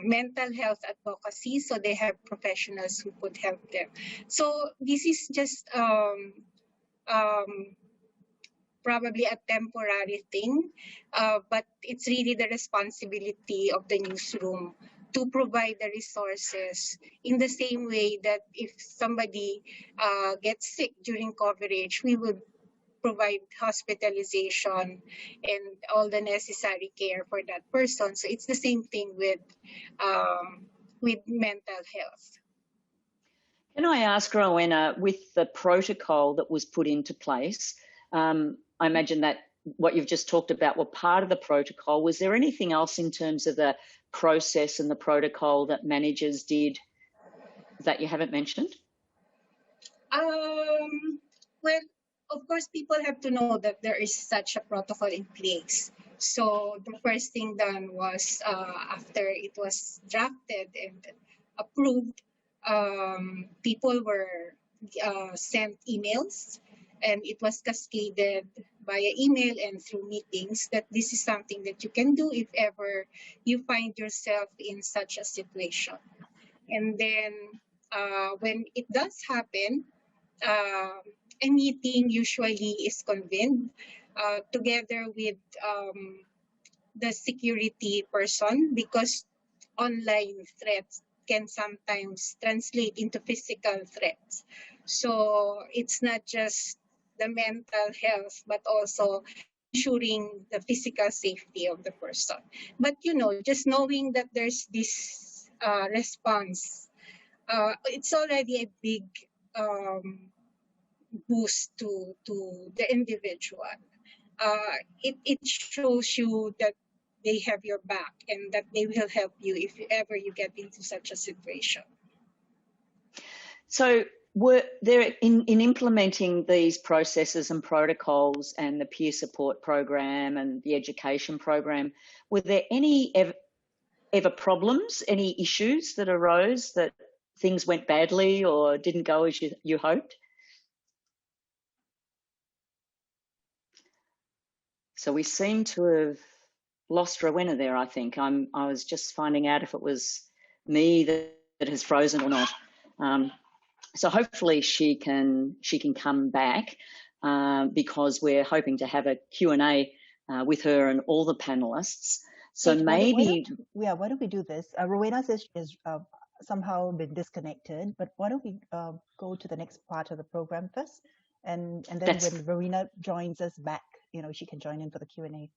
mental health advocacy, so they have professionals who could help them. So this is just probably a temporary thing, but it's really the responsibility of the newsroom to provide the resources in the same way that if somebody gets sick during coverage, we would provide hospitalization and all the necessary care for that person. So it's the same thing with mental health. Can I ask, Rowena, with the protocol that was put into place, I imagine that what you've just talked about were part of the protocol. Was there anything else in terms of the process and the protocol that managers did that you haven't mentioned? Well, of course, people have to know that there is such a protocol in place. So the first thing done was after it was drafted and approved, people were sent emails, and it was cascaded via email and through meetings that this is something that you can do if ever you find yourself in such a situation. And then when it does happen, a meeting usually is convened together with the security person, because online threats can sometimes translate into physical threats. So it's not just the mental health, but also ensuring the physical safety of the person. But, you know, just knowing that there's this response, it's already a big boost to the individual. It shows you that they have your back and that they will help you if ever you get into such a situation. So were there, in implementing these processes and protocols and the peer support program and the education program, were there any ever problems, any issues that arose, that things went badly or didn't go as you hoped? So we seem to have lost Rowena there, I think. I was just finding out if it was me that has frozen or not. So hopefully she can come back because we're hoping to have a Q&A with her and all the panelists. So why don't we do this? Rowena says she has somehow been disconnected, but why don't we go to the next part of the program first, and then when Rowena joins us back, you know, she can join in for the Q&A.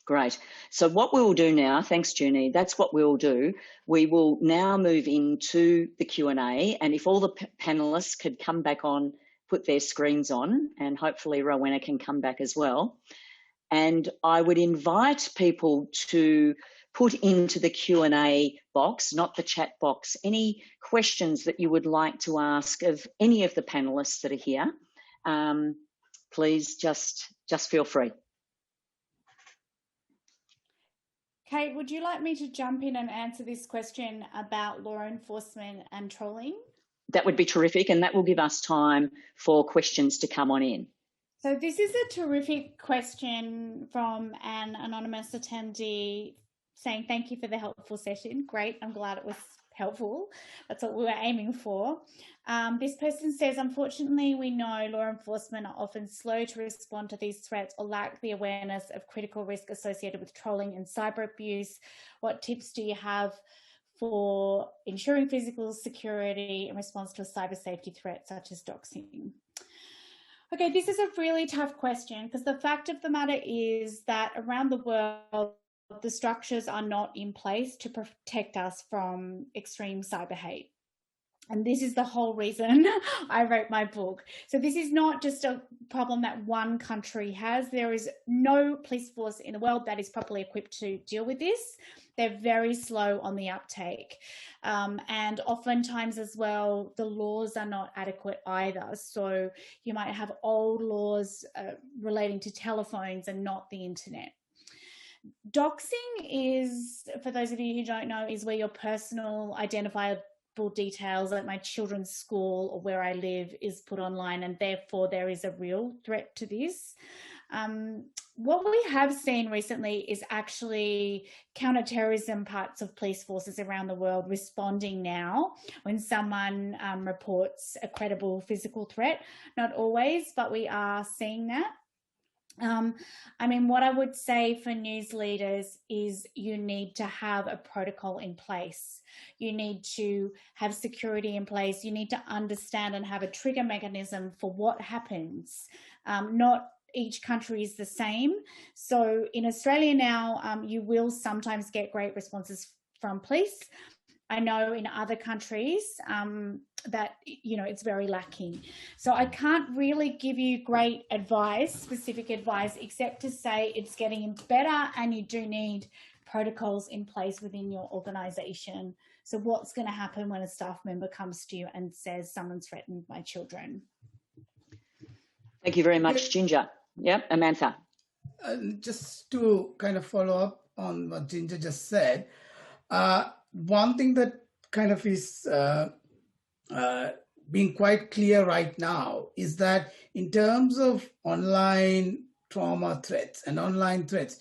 Great. So what we will do now, thanks Joon-Nie, that's what we'll do. We will now move into the Q&A, and if all the panelists could come back on, put their screens on, and hopefully Rowena can come back as well. And I would invite people to put into the Q&A box, not the chat box, any questions that you would like to ask of any of the panellists that are here. Please just feel free. Cait, would you like me to jump in and answer this question about law enforcement and trolling? That would be terrific, and that will give us time for questions to come on in. So this is a terrific question from an anonymous attendee saying, thank you for the helpful session. Great, I'm glad it was helpful. That's what we were aiming for. This person says, unfortunately, we know law enforcement are often slow to respond to these threats or lack the awareness of critical risk associated with trolling and cyber abuse. What tips do you have for ensuring physical security in response to a cyber safety threat such as doxing? Okay, this is a really tough question because the fact of the matter is that around the world, the structures are not in place to protect us from extreme cyber hate. And this is the whole reason I wrote my book. So this is not just a problem that one country has. There is no police force in the world that is properly equipped to deal with this. They're very slow on the uptake. And oftentimes as well, the laws are not adequate either. So you might have old laws relating to telephones and not the internet. Doxing is, for those of you who don't know, is where your personal identifiable details like my children's school or where I live is put online, and therefore there is a real threat to this. What we have seen recently is actually counter-terrorism parts of police forces around the world responding now when someone reports a credible physical threat. Not always, but we are seeing that. I mean, what I would say for news leaders is you need to have a protocol in place. You need to have security in place. You need to understand and have a trigger mechanism for what happens. Not each country is the same. So in Australia now, you will sometimes get great responses from police. I know in other countries that, you know, it's very lacking. So I can't really give you great advice, specific advice, except to say it's getting better and you do need protocols in place within your organisation. So what's going to happen when a staff member comes to you and says someone's threatened my children? Thank you very much, Ginger. Yep, Amantha. Just to kind of follow up on what Ginger just said, one thing that kind of is being quite clear right now is that in terms of online trauma threats and online threats,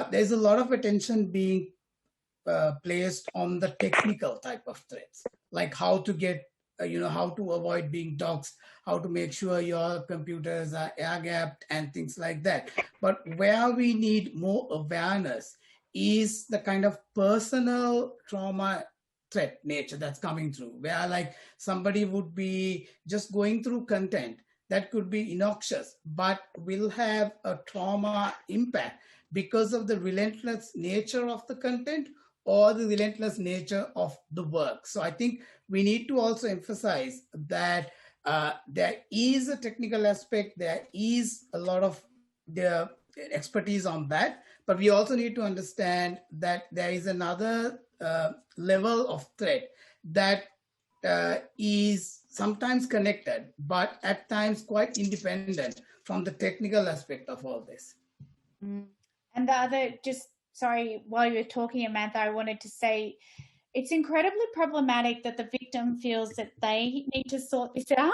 there's a lot of attention being placed on the technical type of threats, like how to get, how to avoid being doxxed, how to make sure your computers are air-gapped and things like that. But where we need more awareness is the kind of personal trauma threat nature that's coming through, where like somebody would be just going through content that could be innocuous, but will have a trauma impact because of the relentless nature of the content or the relentless nature of the work. So I think we need to also emphasize that there is a technical aspect, there is a lot of the expertise on that, but we also need to understand that there is another level of threat that is sometimes connected, but at times quite independent from the technical aspect of all this. And the other, just sorry, while you were talking, Amantha, I wanted to say it's incredibly problematic that the victim feels that they need to sort this out.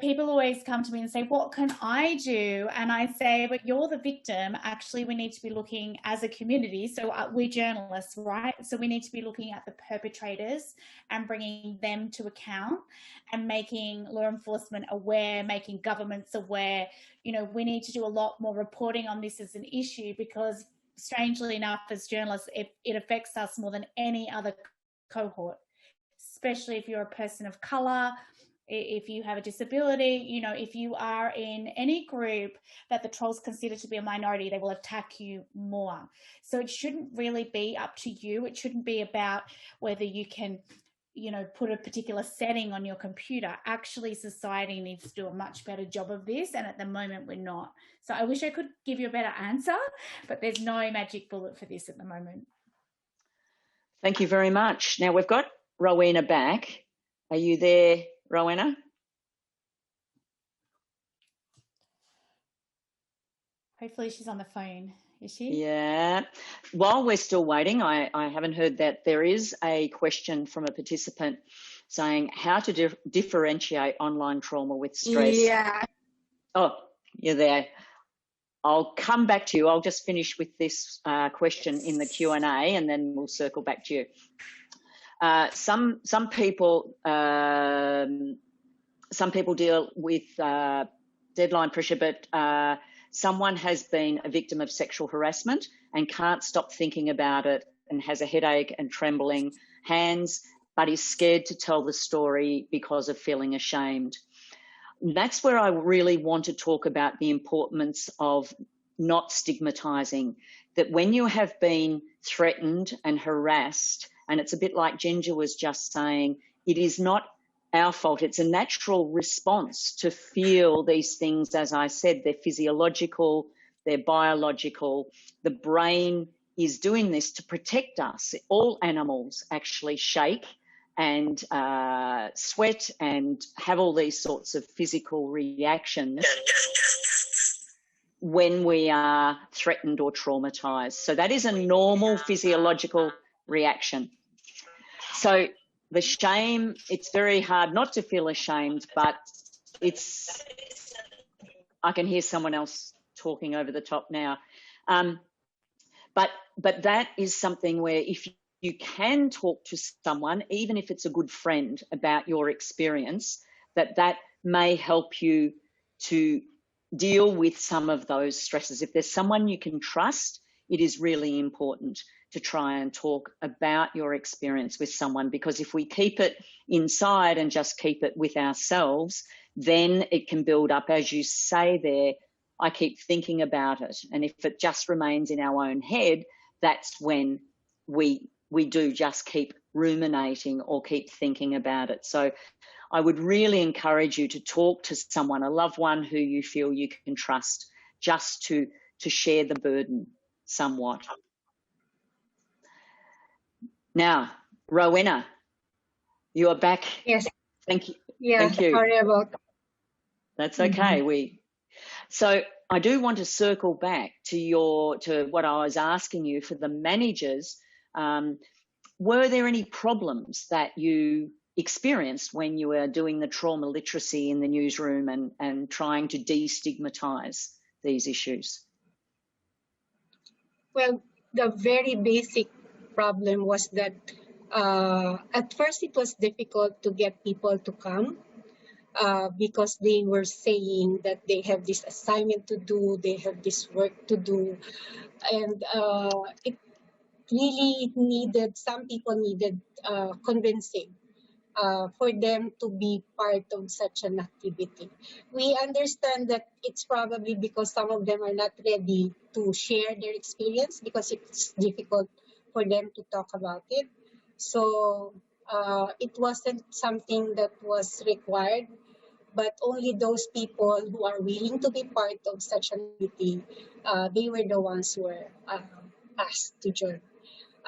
People always come to me and say, what can I do? And I say, but you're the victim. Actually, we need to be looking as a community. So we're journalists, right? So we need to be looking at the perpetrators and bringing them to account and making law enforcement aware, making governments aware. We need to do a lot more reporting on this as an issue because, strangely enough, as journalists, it affects us more than any other cohort, especially if you're a person of colour, if you have a disability, if you are in any group that the trolls consider to be a minority, they will attack you more. So it shouldn't really be up to you. It shouldn't be about whether you can, you know, put a particular setting on your computer. Actually, society needs to do a much better job of this, and at the moment we're not. So I wish I could give you a better answer, but there's no magic bullet for this at the moment. Thank you very much. Now we've got Rowena back. Are you there, Rowena? Hopefully she's on the phone. Is she? Yeah. While we're still waiting, I haven't heard that there is a question from a participant saying how to differentiate online trauma with stress. Yeah. Oh, you're there. I'll come back to you. I'll just finish with this question in the Q&A and then we'll circle back to you. Some people deal with deadline pressure, but someone has been a victim of sexual harassment and can't stop thinking about it and has a headache and trembling hands, but is scared to tell the story because of feeling ashamed. That's where I really want to talk about the importance of not stigmatizing, that when you have been threatened and harassed, and it's a bit like Ginger was just saying, it is not our fault. It's a natural response to feel these things. As I said, they're physiological, they're biological. The brain is doing this to protect us. All animals actually shake and sweat and have all these sorts of physical reactions when we are threatened or traumatized. So that is a normal physiological reaction. So the shame, it's very hard not to feel ashamed, but it's, I can hear someone else talking over the top now. But that is something where if you can talk to someone, even if it's a good friend, about your experience, that may help you to deal with some of those stresses. If there's someone you can trust, it is really important to try and talk about your experience with someone, because if we keep it inside and just keep it with ourselves, then it can build up. As you say there, I keep thinking about it. And if it just remains in our own head, that's when we do just keep ruminating or keep thinking about it. So I would really encourage you to talk to someone, a loved one who you feel you can trust, just to share the burden somewhat. Now, Rowena, you are back. Yes. Thank you. Yeah, Thank you. sorry about that. That's okay. So I do want to circle back to what I was asking you for the managers. Were there any problems that you experienced when you were doing the trauma literacy in the newsroom and trying to destigmatize these issues? Well, the very basic problem was that at first it was difficult to get people to come because they were saying that they have this assignment to do, they have this work to do, and it really needed, some people needed convincing for them to be part of such an activity. We understand that it's probably because some of them are not ready to share their experience because it's difficult for them to talk about it. So it wasn't something that was required, but only those people who are willing to be part of such an activity, they were the ones who were asked to join.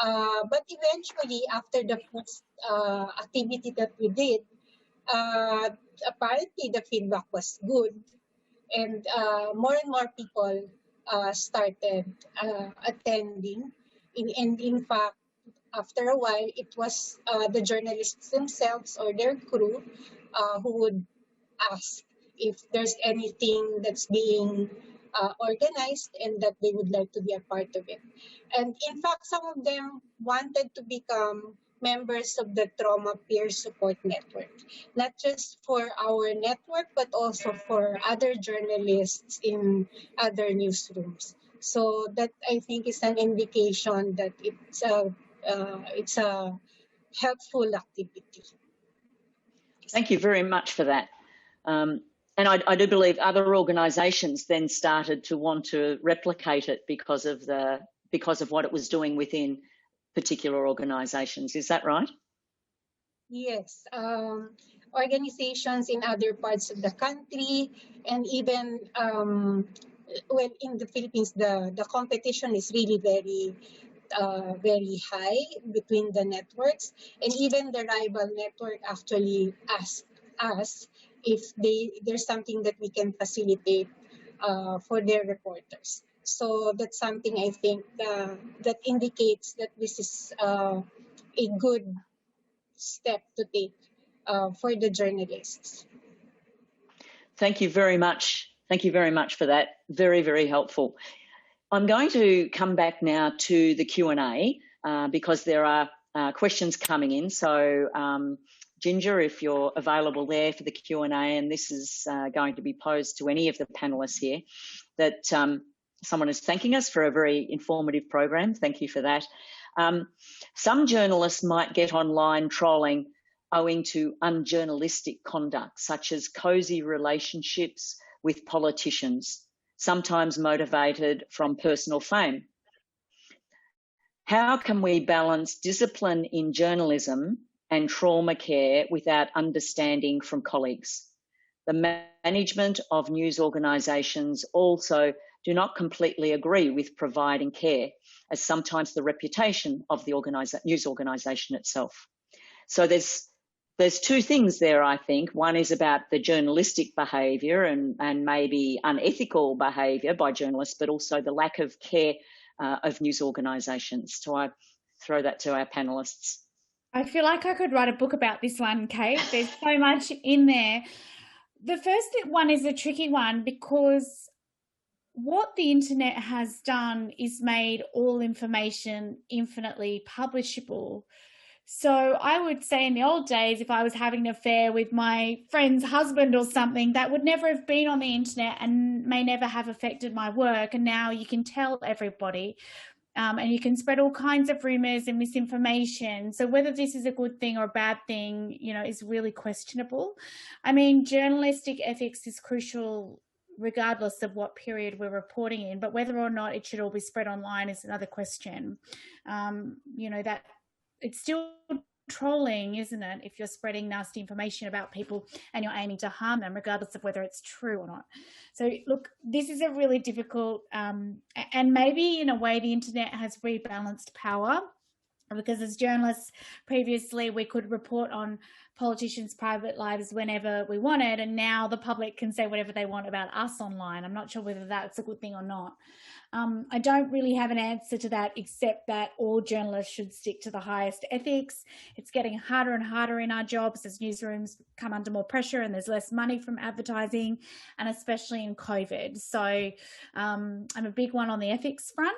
But eventually, after the first activity that we did, apparently the feedback was good, and more people started attending. And in fact, after a while, it was the journalists themselves or their crew who would ask if there's anything that's being organized and that they would like to be a part of it. And in fact, some of them wanted to become members of the Trauma Peer Support Network, not just for our network, but also for other journalists in other newsrooms. So that, I think, is an indication that it's a helpful activity. Thank you very much for that. And I do believe other organisations then started to want to replicate it because of what it was doing within particular organisations. Is that right? Yes, organizations in other parts of the country, and even well, in the Philippines, the competition is really very high between the networks, and even the rival network actually asked us if there's something that we can facilitate for their reporters. So that's something I think that indicates that this is a good step to take for the journalists. Thank you very much. Thank you very much for that. Very, very helpful. I'm going to come back now to the Q&A because there are questions coming in. So, Ginger, if you're available there for the Q&A, and this is going to be posed to any of the panelists here, that someone is thanking us for a very informative program. Thank you for that. Some journalists might get online trolling owing to unjournalistic conduct, such as cosy relationships with politicians, sometimes motivated from personal fame. How can we balance discipline in journalism and trauma care without understanding from colleagues? The management of news organisations also do not completely agree with providing care, as sometimes the reputation of the news organisation itself. So there's two things there, I think. One is about the journalistic behaviour and maybe unethical behaviour by journalists, but also the lack of care of news organisations. So I throw that to our panellists. I feel like I could write a book about this one, Cait. There's so much in there. The first one is a tricky one because what the internet has done is made all information infinitely publishable. So I would say in the old days, if I was having an affair with my friend's husband or something, that would never have been on the internet and may never have affected my work. And now you can tell everybody and you can spread all kinds of rumors and misinformation. So whether this is a good thing or a bad thing, you know, is really questionable. I mean, journalistic ethics is crucial regardless of what period we're reporting in, but whether or not it should all be spread online is another question. You know, that it's still trolling, isn't it, if you're spreading nasty information about people and you're aiming to harm them, regardless of whether it's true or not. So look, this is a really difficult and maybe in a way the internet has rebalanced power, because as journalists previously we could report on politicians' private lives whenever we wanted, and now the public can say whatever they want about us online. I'm not sure whether that's a good thing or not. I don't really have an answer to that, except that all journalists should stick to the highest ethics. It's getting harder and harder in our jobs as newsrooms come under more pressure and there's less money from advertising, and especially in COVID. So I'm a big one on the ethics front.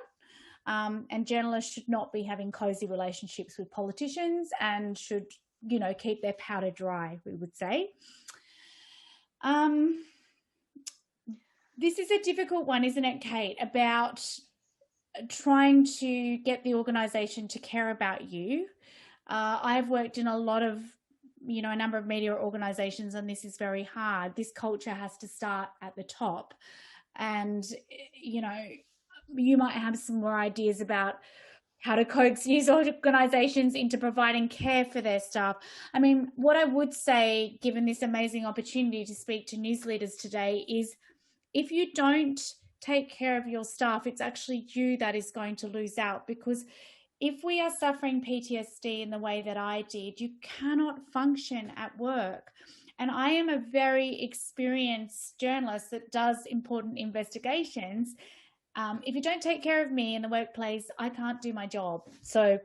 And journalists should not be having cosy relationships with politicians and should, you know, keep their powder dry, we would say. This is a difficult one, isn't it, Cait, about trying to get the organisation to care about you. I've worked in a lot of, you know, a number of media organisations, and this is very hard. This culture has to start at the top. And, you know, you might have some more ideas about how to coax news organisations into providing care for their staff. I mean, what I would say, given this amazing opportunity to speak to news leaders today, is if you don't take care of your staff, it's actually you that is going to lose out, because if we are suffering PTSD in the way that I did, you cannot function at work. And I am a very experienced journalist that does important investigations. If you don't take care of me in the workplace, I can't do my job. So,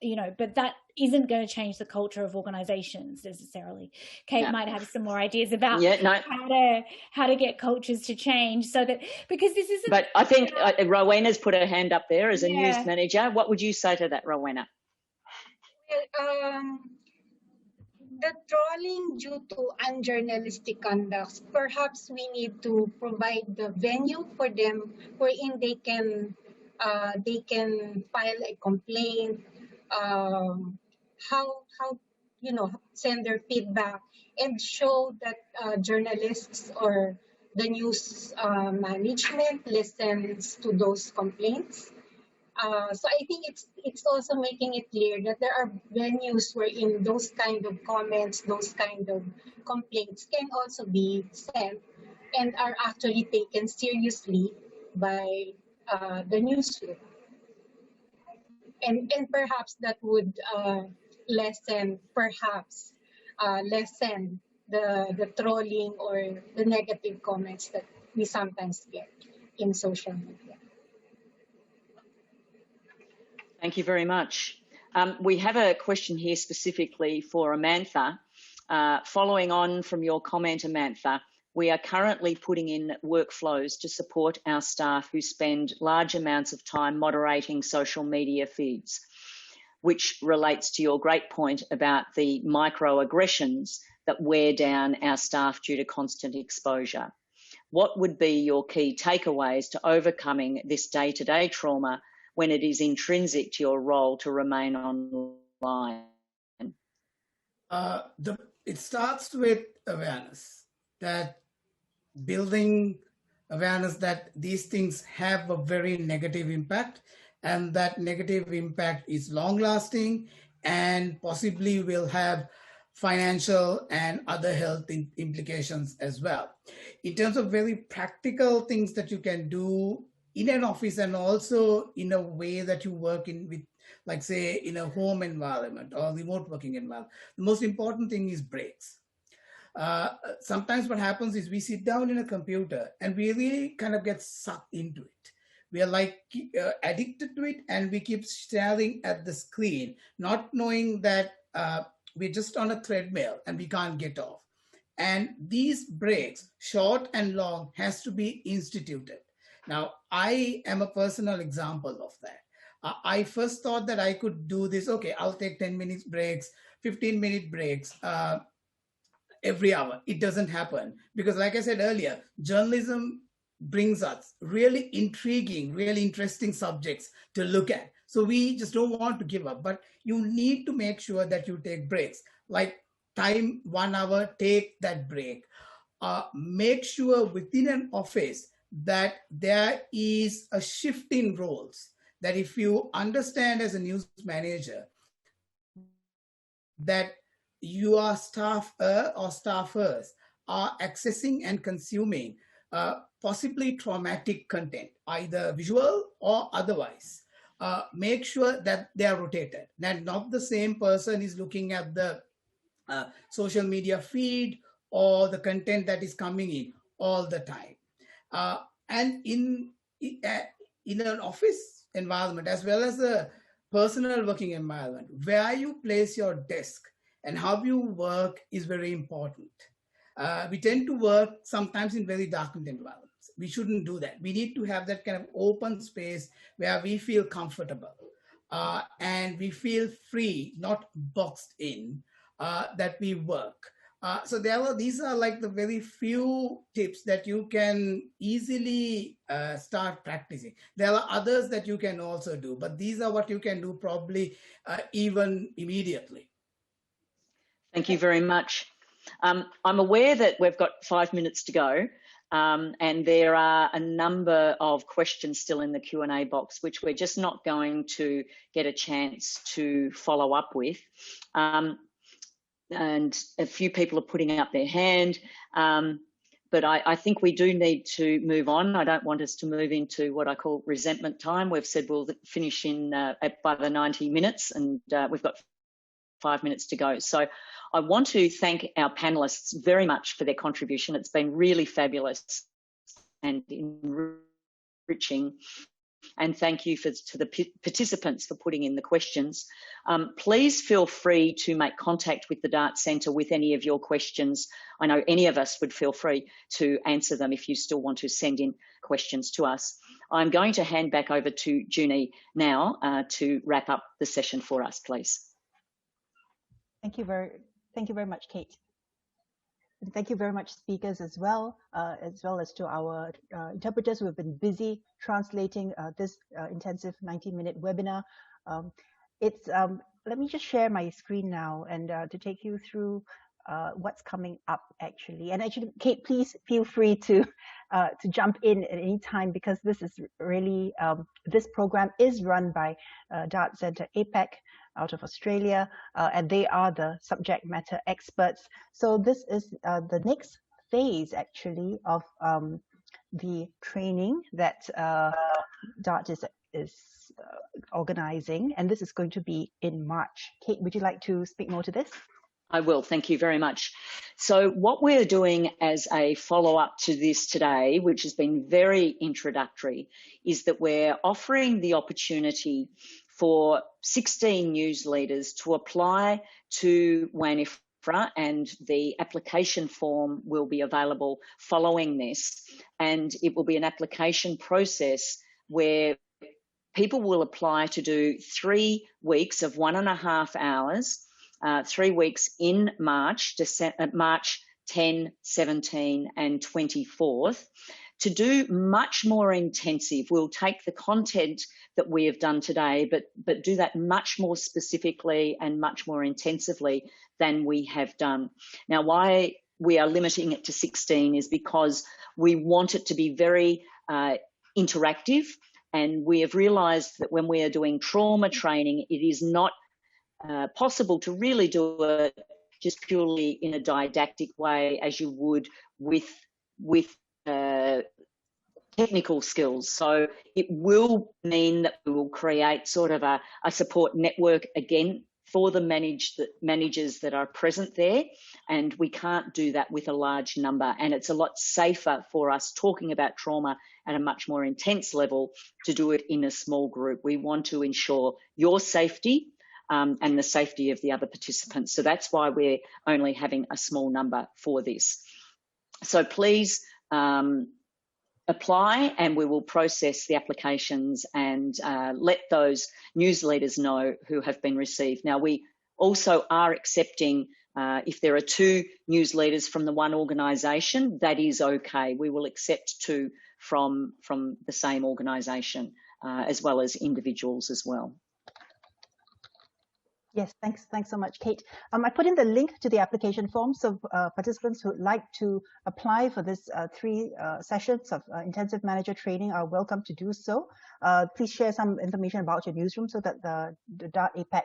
you know, but that isn't going to change the culture of organizations necessarily. Cait might have some more ideas about how to get cultures to change, so that, because this isn't. But I think Rowena's put her hand up there as a news manager. What would you say to that, Rowena? The trolling due to unjournalistic conduct, perhaps we need to provide the venue for them wherein they can file a complaint, how you know, send their feedback and show that journalists or the news management listens to those complaints. So I think it's also making it clear that there are venues wherein those kind of comments, those kind of complaints can also be sent and are actually taken seriously by the newsroom. And perhaps that would lessen the trolling or the negative comments that we sometimes get in social media. Thank you very much. We have a question here specifically for Amantha. Following on from your comment, Amantha, we are currently putting in workflows to support our staff who spend large amounts of time moderating social media feeds, which relates to your great point about the microaggressions that wear down our staff due to constant exposure. What would be your key takeaways to overcoming this day-to-day trauma when it is intrinsic to your role to remain online? It starts with awareness, that building awareness that these things have a very negative impact, and that negative impact is long lasting and possibly will have financial and other health implications as well. In terms of very practical things that you can do in an office and also in a way that you work in with, like say in a home environment or remote working environment, the most important thing is breaks. Sometimes what happens is we sit down in a computer and we really kind of get sucked into it. We are like addicted to it, and we keep staring at the screen, not knowing that we're just on a treadmill and we can't get off. And these breaks, short and long, has to be instituted. Now, I am a personal example of that. I first thought that I could do this. Okay, I'll take 10 minutes breaks, 15-minute breaks every hour. It doesn't happen because, like I said earlier, journalism brings us really intriguing, really interesting subjects to look at. So we just don't want to give up, but you need to make sure that you take breaks. Like time 1 hour, take that break. Make sure within an office that there is a shift in roles, that if you understand as a news manager that your staff or staffers are accessing and consuming possibly traumatic content, either visual or otherwise, make sure that they are rotated, that not the same person is looking at the social media feed or the content that is coming in all the time. And in an office environment, as well as a personal working environment, where you place your desk and how you work is very important. We tend to work sometimes in very darkened environments. We shouldn't do that. We need to have that kind of open space where we feel comfortable and we feel free, not boxed in, that we work. So these are like the very few tips that you can easily start practicing. There are others that you can also do, but these are what you can do probably even immediately. Thank you very much. I'm aware that we've got 5 minutes to go, and there are a number of questions still in the Q&A box, which we're just not going to get a chance to follow up with. And a few people are putting up their hand, but I think we do need to move on. I don't want us to move into what I call resentment time. We've said we'll finish in by the 90 minutes, and we've got 5 minutes to go. So I want to thank our panelists very much for their contribution. It's been really fabulous and enriching. And thank you to the participants for putting in the questions. Please feel free to make contact with the Dart Centre with any of your questions. I know any of us would feel free to answer them if you still want to send in questions to us. I'm going to hand back over to Joon-Nie now to wrap up the session for us, please. Thank you very much, Cait. And thank you very much, speakers, as well as to our interpreters who have been busy translating this intensive 90-minute webinar. Let me just share my screen now and to take you through what's coming up actually. And actually, Cait, please feel free to jump in at any time, because this is really, this program is run by Dart Centre APAC out of Australia, and they are the subject matter experts. So this is the next phase actually of the training that Dart is organizing, and this is going to be in March. Cait, would you like to speak more to this? I will, thank you very much. So what we're doing as a follow-up to this today, which has been very introductory, is that we're offering the opportunity for 16 news leaders to apply to WAN-IFRA, and the application form will be available following this. And it will be an application process where people will apply to do 3 weeks of 1.5 hours, 3 weeks in March 10, 17 and 24th, to do much more intensive. We'll take the content that we have done today, but do that much more specifically and much more intensively than we have done. Now, why we are limiting it to 16 is because we want it to be very interactive, and we have realised that when we are doing trauma training, it is not possible to really do it just purely in a didactic way as you would with technical skills. So it will mean that we will create sort of a support network again for the managers that are present there, and we can't do that with a large number, and it's a lot safer for us talking about trauma at a much more intense level to do it in a small group. We want to ensure your safety and the safety of the other participants. So that's why we're only having a small number for this. So please apply, and we will process the applications and let those news leaders know who have been received. Now, we also are accepting if there are 2 news leaders from the one organisation, that is okay. We will accept 2 from the same organisation, as well as individuals as well. Yes, thanks so much, Cait. I put in the link to the application form, so participants who would like to apply for this 3 sessions of intensive manager training are welcome to do so. Please share some information about your newsroom so that the Dart APAC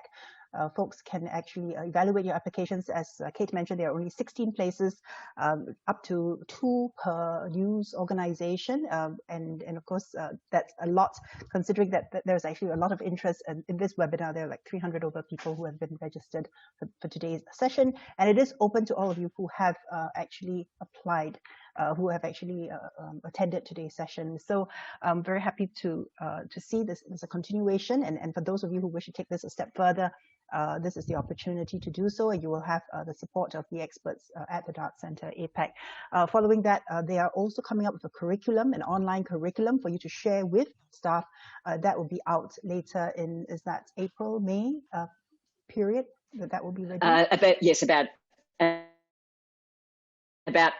folks can actually evaluate your applications. As Cait mentioned, there are only 16 places, up to 2 per news organization, and of course that's a lot, considering that there's actually a lot of interest in this webinar. There are like 300 over people who have been registered for today's session, and it is open to all of you who have actually applied, who have actually attended today's session. So I'm very happy to see this as a continuation, and for those of you who wish to take this a step further, this is the opportunity to do so, and you will have the support of the experts at the Dart Centre APAC. Following that, they are also coming up with a curriculum, an online curriculum for you to share with staff. That will be out later in, is that April, May period that will be ready?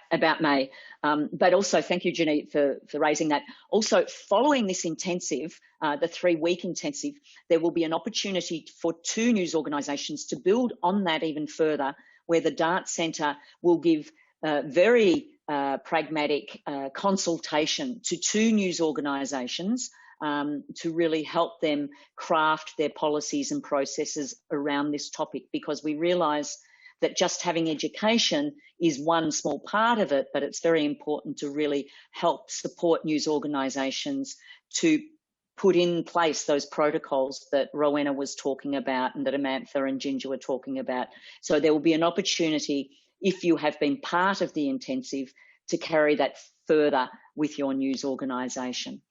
About May. But also, thank you, Joon-Nie, for raising that. Also, following this intensive, the 3-week intensive, there will be an opportunity for 2 news organisations to build on that even further, where the Dart Centre will give very pragmatic consultation to 2 news organisations to really help them craft their policies and processes around this topic, because we realise that just having education is one small part of it, but it's very important to really help support news organisations to put in place those protocols that Rowena was talking about and that Amantha and Ginger were talking about. So there will be an opportunity, if you have been part of the intensive, to carry that further with your news organisation.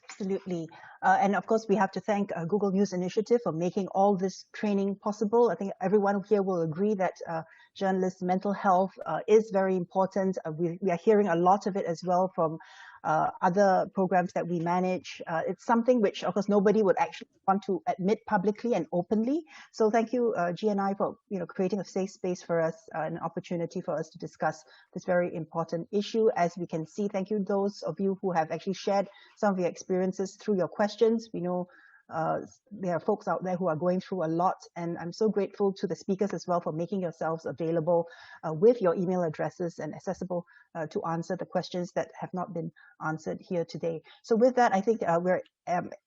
Absolutely. And of course, we have to thank Google News Initiative for making all this training possible. I think everyone here will agree that journalists' mental health is very important. We are hearing a lot of it as well from other programs that we manage. It's something which, of course, nobody would actually want to admit publicly and openly. So thank you, GNI, for creating a safe space for us, an opportunity for us to discuss this very important issue. As we can see, thank you those of you who have actually shared some of your experiences through your questions. We know there are folks out there who are going through a lot, and I'm so grateful to the speakers as well for making yourselves available with your email addresses and accessible to answer the questions that have not been answered here today. So with that, I think we're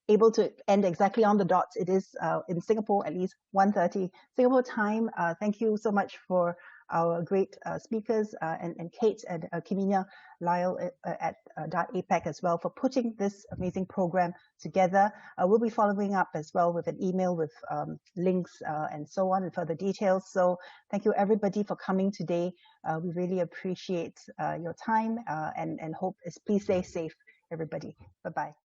able to end exactly on the dot. It is in Singapore at least 1:30 Singapore time. Thank you so much for our great speakers and Cait and Joon-Nie Lau at Dart APAC as well for putting this amazing program together. We'll be following up as well with an email with links and so on and further details. So thank you everybody for coming today. We really appreciate your time and hope please stay safe, everybody. Bye-bye.